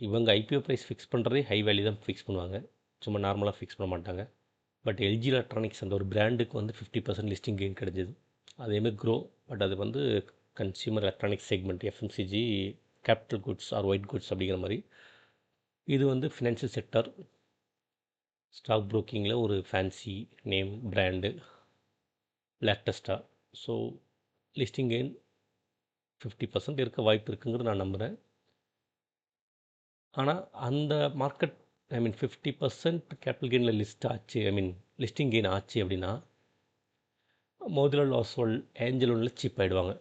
இவங்க ஐபிஓ ப்ரைஸ் ஃபிக்ஸ் பண்ணுறதே ஹை வேல்யூ தான் ஃபிக்ஸ் பண்ணுவாங்க, சும்மா நார்மலாக ஃபிக்ஸ் பண்ண மாட்டாங்க. பட் எல்ஜி எலக்ட்ரானிக்ஸ் அந்த ஒரு பிராண்டுக்கு வந்து 50% லிஸ்டிங் கெயின் கிடைச்சிது. அதேமாதிரி க்ரோ, பட் அது வந்து consumer electronics segment, FMCG, capital goods or white goods அப்படிங்கிற மாதிரி. இது வந்து ஃபினான்ஷியல் செக்டர், ஸ்டாக் ப்ரோக்கிங்கில் ஒரு ஃபேன்சி நேம் பிராண்டு லேட்டஸ்ட்டாக. ஸோ லிஸ்டிங் கெயின் 50% இருக்க வாய்ப்பு இருக்குங்கிறது நான் நம்புகிறேன். ஆனால் அந்த மார்க்கெட் 50% கேபிட்டல் கெயினில் லிஸ்ட் ஆச்சு, லிஸ்டிங் கெயின் ஆச்சு அப்படின்னா மோதிலால் ஓஸ்வால், ஏஞ்சல் ஒன்றில் சீப் ஆகிடுவாங்க.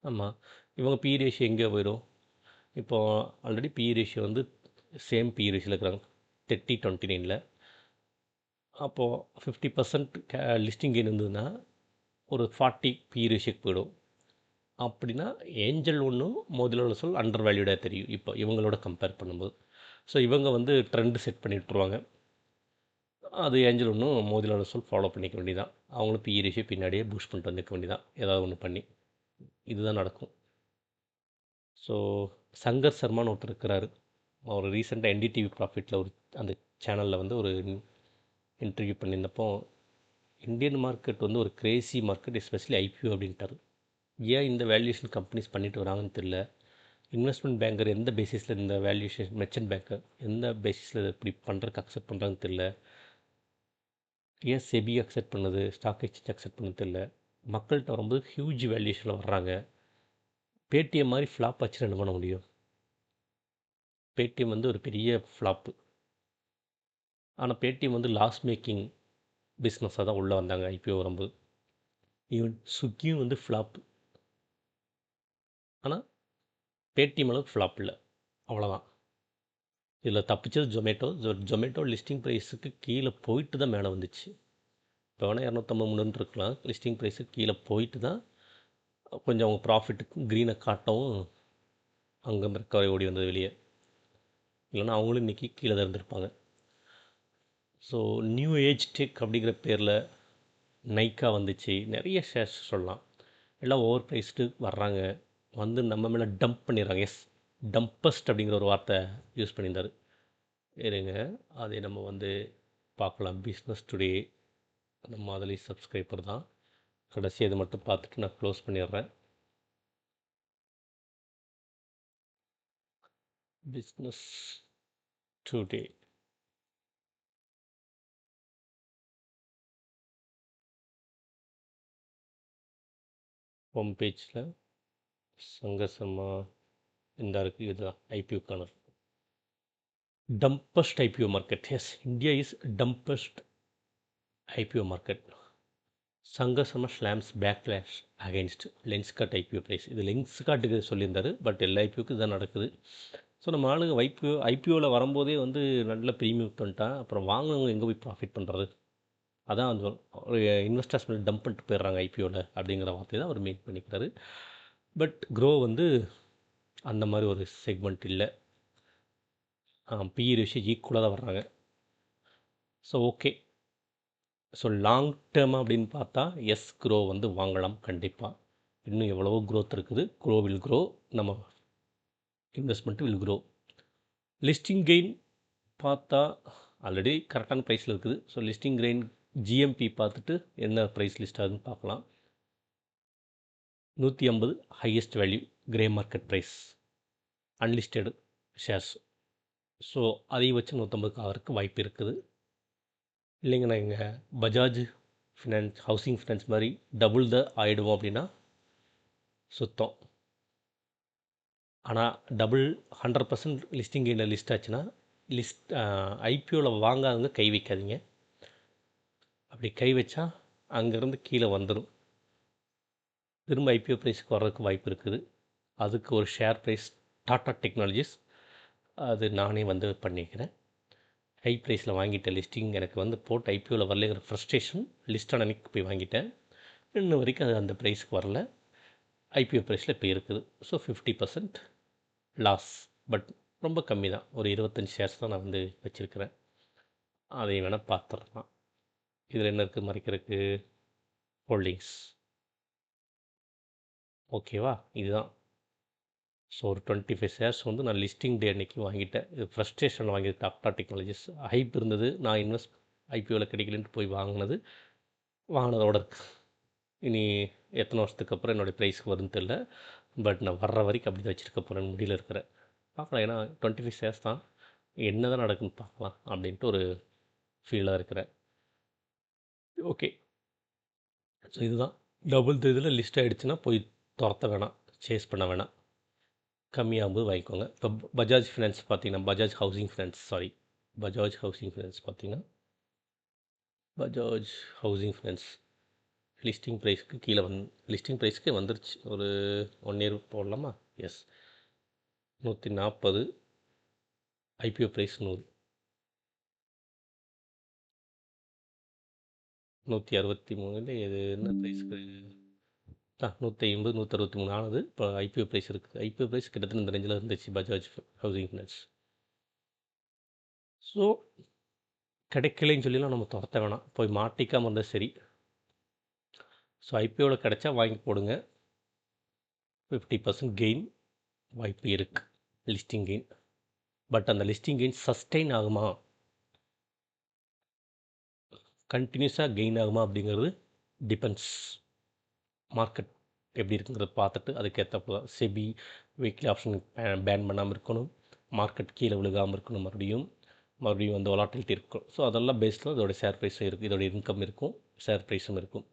ஆமாம், இவங்க பி ரேஷியோ எங்கே போயிடும்? இப்போது ஆல்ரெடி பி ரேஷியோ வந்து சேம் பி ரேஷியோவில் இருக்கிறாங்க 30:29. அப்போது 50% லிஸ்டிங் கெயின் இருந்ததுன்னா ஒரு 40 பி ரேஷியோக்கு போயிடும். அப்படின்னா ஏஞ்சல் ஒன்றும் மோதிலால் ஓஸ்வால் அண்டர் வேல்யூடாக தெரியும் இப்போ இவங்களோட கம்பேர் பண்ணும்போது. ஸோ இவங்க வந்து ட்ரெண்டு செட் பண்ணி விட்ருவாங்க. அது ஏஞ்சல் ஒன்றும் மோதிலால் ஓஸ்வால் ஃபாலோ பண்ணிக்க வேண்டியதான். அவங்களும் பி ரேஷியோ பின்னாடியே பூஸ்ட் பண்ணிட்டு வந்துக்க வேண்டியதான், ஏதாவது ஒன்று பண்ணி. இதுதான் நடக்கும். ஸோ சங்கர் சர்மான்னு ஒருத்தர் இருக்கிறாரு. அவர் ரீசெண்டாக என்டிடிவி ப்ராஃபிட்டில் ஒரு அந்த சேனலில் வந்து ஒரு இன்டர்வியூ பண்ணியிருந்தப்போ, இந்தியன் மார்க்கெட் வந்து ஒரு கிரேசி மார்க்கெட், எஸ்பெஷலி ஐபிஓ அப்படின்ட்டார். ஏன் இந்த வேல்யூஷன் கம்பெனிஸ் பண்ணிட்டு வராங்கன்னு தெரியல. இன்வெஸ்ட்மெண்ட் பேங்கர் எந்த பேசிஸில் இந்த வேல்யூஷன், மெர்ச்சன்ட் பேங்கர் எந்த பேசிஸில் இப்படி பண்ணுறதுக்கு அக்செப்ட் பண்ணுறாங்கன்னு தெரியல. ஏன் செபி அக்செப்ட் பண்ணுது, ஸ்டாக் எக்ஸ்சேஞ்ச் அக்செப்ட் பண்ணது தெரியல. மக்கள்கிட்ட வரும்போது ஹியூஜ் வேல்யூஷனில் வர்றாங்க. பேடிஎம் மாதிரி ஃப்ளாப் ஆச்சுன்னு என்ன பண்ண முடியும்? பேடிஎம் வந்து ஒரு பெரிய ஃப்ளாப்பு. ஆனால் பேடிஎம் வந்து லாஸ் மேக்கிங் பிஸ்னஸாக தான் உள்ளே வந்தாங்க ஐபிஓ வரும்போது. ஈவன் ஸ்விக்கியும் வந்து ஃப்ளாப்பு. ஆனால் பேடிஎம் அளவுக்கு ஃப்ளாப் இல்லை, அவ்வளோதான். இதில் தப்பிச்சது ஜொமேட்டோ லிஸ்டிங் ப்ரைஸுக்கு கீழே போயிட்டு தான் மேலே வந்துச்சு. இப்போ வேணால் 250-300 இருக்கலாம். லிஸ்டிங் ப்ரைஸுக்கு கீழே போயிட்டு தான் கொஞ்சம் அவங்க ப்ராஃபிட்டுக்கும் க்ரீனை காட்டவும் அங்கேருந்து ரெக்கவரி ஓடி வந்தது வெளியே. இல்லைன்னா அவங்களும் இன்றைக்கி கீழே தான் இருந்திருப்பாங்க. ஸோ நியூ ஏஜ் டெக் அப்படிங்கிற பேரில் நைக்கா வந்துச்சு, நிறைய ஷேர்ஸ் சொல்லலாம். எல்லாம் ஓவர் ப்ரைஸ்டு வர்றாங்க, வந்து நம்ம மேலே டம்ப் பண்ணிடுறாங்க. எஸ், டம்பஸ்ட் அப்படிங்கிற ஒரு வார்த்தை யூஸ் பண்ணியிருந்தார். இருங்க, அதை நம்ம வந்து பார்க்கலாம். பிஸ்னஸ் டுடே நம்ம அதில் சப்ஸ்கிரைபர் தான். கடைசி அதை மட்டும் பார்த்துட்டு நான் க்ளோஸ் பண்ணிடுறேன். பிஸ்னஸ் டுடே ஹோம் பேஜில் சங்கர் சர்மா இந்த இருக்குது, இதுதான் ஐபிஓக்கான dumbest IPO market. S, India is dumbest IPO market. சங்கர்ஷமா slams பேக்ஃப்ளாஷ் against Lenskart IPO price. இது லென்ஸ்கார்ட்டுக்கு சொல்லியிருந்தாரு. பட் எல்லா ஐபிஓக்கும் இதான் நடக்குது. ஸோ நம்ம ஆளுங்க ஐபிஓவில் வரும்போதே வந்து நல்ல ப்ரீமியம் பண்ணிட்டான். அப்புறம் வாங்கினவங்க எங்கே போய் ப்ராஃபிட் பண்ணுறது? அதான் அந்த ஒரு இன்வெஸ்டர்ஸ் மேலே டம்ப் பண்ணிட்டு போயிடுறாங்க ஐபிஓவில் அப்படிங்கிற வார்த்தையை தான் அவர் மீன் பண்ணிக்கிறாரு. பட் க்ரோ வந்து அந்த மாதிரி ஒரு செக்மெண்ட் இல்லை. பிஇ ரேஷியோ ஈக்குவலாக தான் வர்றாங்க. So okay. So long term அப்படின்னு பார்த்தா க்ரோ வந்து வாங்கலாம் கண்டிப்பாக. இன்னும் எவ்வளவோ க்ரோத் இருக்குது. Groww will grow. நம்ம investment will grow. Listing gain பார்த்தா ஆல்ரெடி கரெக்டான ப்ரைஸில் இருக்குது. ஸோ லிஸ்டிங் கெயின் ஜிஎம்பி பார்த்துட்டு என்ன ப்ரைஸ் லிஸ்ட் ஆகுதுன்னு பார்க்கலாம். 150 highest value grey market price unlisted shares. So அதையும் வச்சு 150 ஆகிறதுக்கு வாய்ப்பு இருக்குது. இல்லைங்கண்ணா எங்கள் பஜாஜ் ஃபினான்ஸ் ஹவுசிங் ஃபினான்ஸ் மாதிரி டபுள் ஆகிடுவோம் அப்படின்னா சுத்தம். ஆனால் 100% லிஸ்டிங் கெயினில் லிஸ்ட் ஆச்சுன்னா ஐபிஓவில் வாங்காதவங்க கை வைக்காதீங்க. அப்படி கை வச்சா அங்கேருந்து கீழே வந்துடும். திரும்ப ஐபிஓ ப்ரைஸுக்கு வர்றதுக்கு வாய்ப்பு இருக்குது. அதுக்கு ஒரு ஷேர் ப்ரைஸ் டாடா டெக்னாலஜிஸ் அது நானே வந்து பண்ணிக்கிறேன். ஹை ப்ரைஸில் வாங்கிட்டேன். லிஸ்டிங் எனக்கு வந்து போட்டு ஐபிஓவில் வரலைங்கிற ஃப்ரஸ்ட்ரேஷன் லிஸ்டான அன்னைக்கு போய் வாங்கிட்டேன். இன்ன வரைக்கும் அது அந்த ப்ரைஸுக்கு வரல. ஐபிஓ ப்ரைஸில் இப்போ இருக்குது. So 50% loss. பட் ரொம்ப கம்மி தான். ஒரு 25 ஷேர்ஸ் தான் நான் வந்து வச்சுருக்கிறேன். அதை வேணால் பார்த்துடலாம். இதில் என்ன இருக்குது மறைக்கிறதுக்கு? ஹோல்டிங்ஸ். ஓகேவா? இதுதான். ஸோ ஒரு 25 ஷேர்ஸ் வந்து நான் லிஸ்டிங் டே அன்னைக்கு வாங்கிட்டேன். இது ஃப்ரஸ்ட்ரேஷனில் வாங்கியது. டாடா டெக்னாலஜிஸ் ஹைப் இருந்தது. நான் இன்வெஸ்ட் ஐபிஓவில் கிடைக்கலன்ட்டு போய் வாங்கினதோட இருக்கு. இனி எத்தனை வருஷத்துக்கு அப்புறம் என்னுடைய ப்ரைஸ்க்கு வரும்னு தெரியல. பட் நான் வர்ற வரைக்கும் அப்படி தான் வச்சுருக்க போகிறேன்னு முடியல இருக்கிறேன். பார்க்கலாம். ஏன்னா 25 ஷேர்ஸ் தான். என்ன தான் நடக்குன்னு பார்க்கலாம் அப்படின்ட்டு ஒரு ஃபீலாக இருக்கிறேன். ஓகே. ஸோ இதுதான் டபுள் இதில் லிஸ்ட் ஆகிடுச்சுன்னா போய் துரத்த வேணாம், சேஸ் பண்ண வேணாம். கம்மியாகும்போது வாங்கிக்கோங்க. இப்போ பஜாஜ் ஃபினான்ஸ் பார்த்தீங்கன்னா பஜாஜ் ஹவுசிங் ஃபினான்ஸ் பார்த்தீங்கன்னா பஜாஜ் ஹவுசிங் ஃபினான்ஸ் லிஸ்டிங் ப்ரைஸ்க்கு கீழே லிஸ்டிங் ப்ரைஸ்க்கே வந்துருச்சு. ஒரு 1 இயர் போடலாமா? எஸ். 140. IPO price 100. 163. இது என்ன ப்ரைஸ்க்கு? 150 163 ஆனது. இப்போ ஐபிஓ ப்ரைஸ் இருக்குது. ஐபிஓ ப்ரைஸ் கிட்டத்தட்ட இந்த ரேஞ்சில் இருந்துச்சு பஜாஜ் ஹவுசிங் ஃபினான்ஸ். ஸோ கிடைக்கலைன்னு சொல்லிலாம் நம்ம துரத்த வேணாம். போய் மாட்டிக்காமல் இருந்தால் சரி. ஸோ ஐபிஓவில் கிடைச்சா வாங்கி போடுங்க. 50% கெயின் வாய்ப்பு இருக்குது. Listing gain. பட் அந்த லிஸ்டிங் கெயின் சஸ்டெயின் ஆகுமா, கண்டினியூஸாக கெயின் ஆகுமா அப்படிங்கிறது டிபெண்ட்ஸ். மார்க்கெட் எப்படி இருக்குங்கிறத பார்த்துட்டு அதுக்கேற்றப்போ தான். செபி வீக்லி ஆப்ஷன் பேன் பண்ணாமல் இருக்கணும். மார்க்கெட் கீழே விழுகாமல் இருக்கணும். மறுபடியும் வந்து வொலாட்டிலிட்டி இருக்கும். ஸோ அதெல்லாம் பேஸில் இதோட ஷேர் ப்ரைஸும் இருக்குது. இதோட இன்கம் இருக்கும், ஷேர் ப்ரைஸும் இருக்கும்.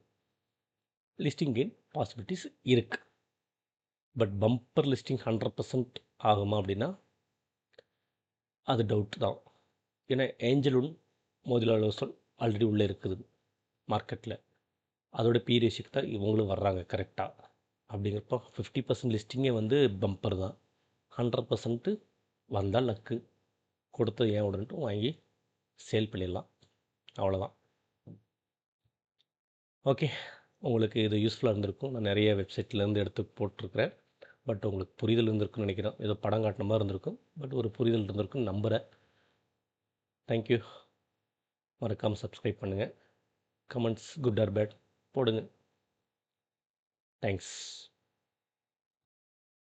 லிஸ்டிங் கெயின் பாசிபிலிட்டிஸ் இருக்குது. பட் பம்பர் லிஸ்டிங் 100% ஆகுமா அப்படின்னா அது டவுட் தான். ஏன்னா ஏஞ்சல் மோதிலால் ஆல்ரெடி உள்ளே இருக்குது மார்க்கெட்டில். அதோட பி ரேஷியோக்கு தான் இவங்களும் வர்றாங்க கரெக்டாக. அப்படிங்கிறப்போ 50% லிஸ்டிங்கே வந்து பம்பர் தான். 100% வந்தால் லக்கு. கொடுத்தது ஏன் உடன்ட்டு வாங்கி சேல் பண்ணிடலாம். அவ்வளோதான். ஓகே. உங்களுக்கு இது யூஸ்ஃபுல்லாக இருந்திருக்கும். நான் நிறைய வெப்சைட்லேருந்து எடுத்து போட்டிருக்கிறேன். பட் உங்களுக்கு புரிதல் இருந்திருக்குன்னு நினைக்கிறேன். ஏதோ படம் காட்டின மாதிரி இருந்திருக்கும். பட் ஒரு புரிதல் இருந்திருக்குன்னு நம்புகிறேன். தேங்க்யூ. மறக்காமல் சப்ஸ்கிரைப் பண்ணுங்கள். கமெண்ட்ஸ் குட் ஆர் பேட் போடுங்க. தேங்க்ஸ்.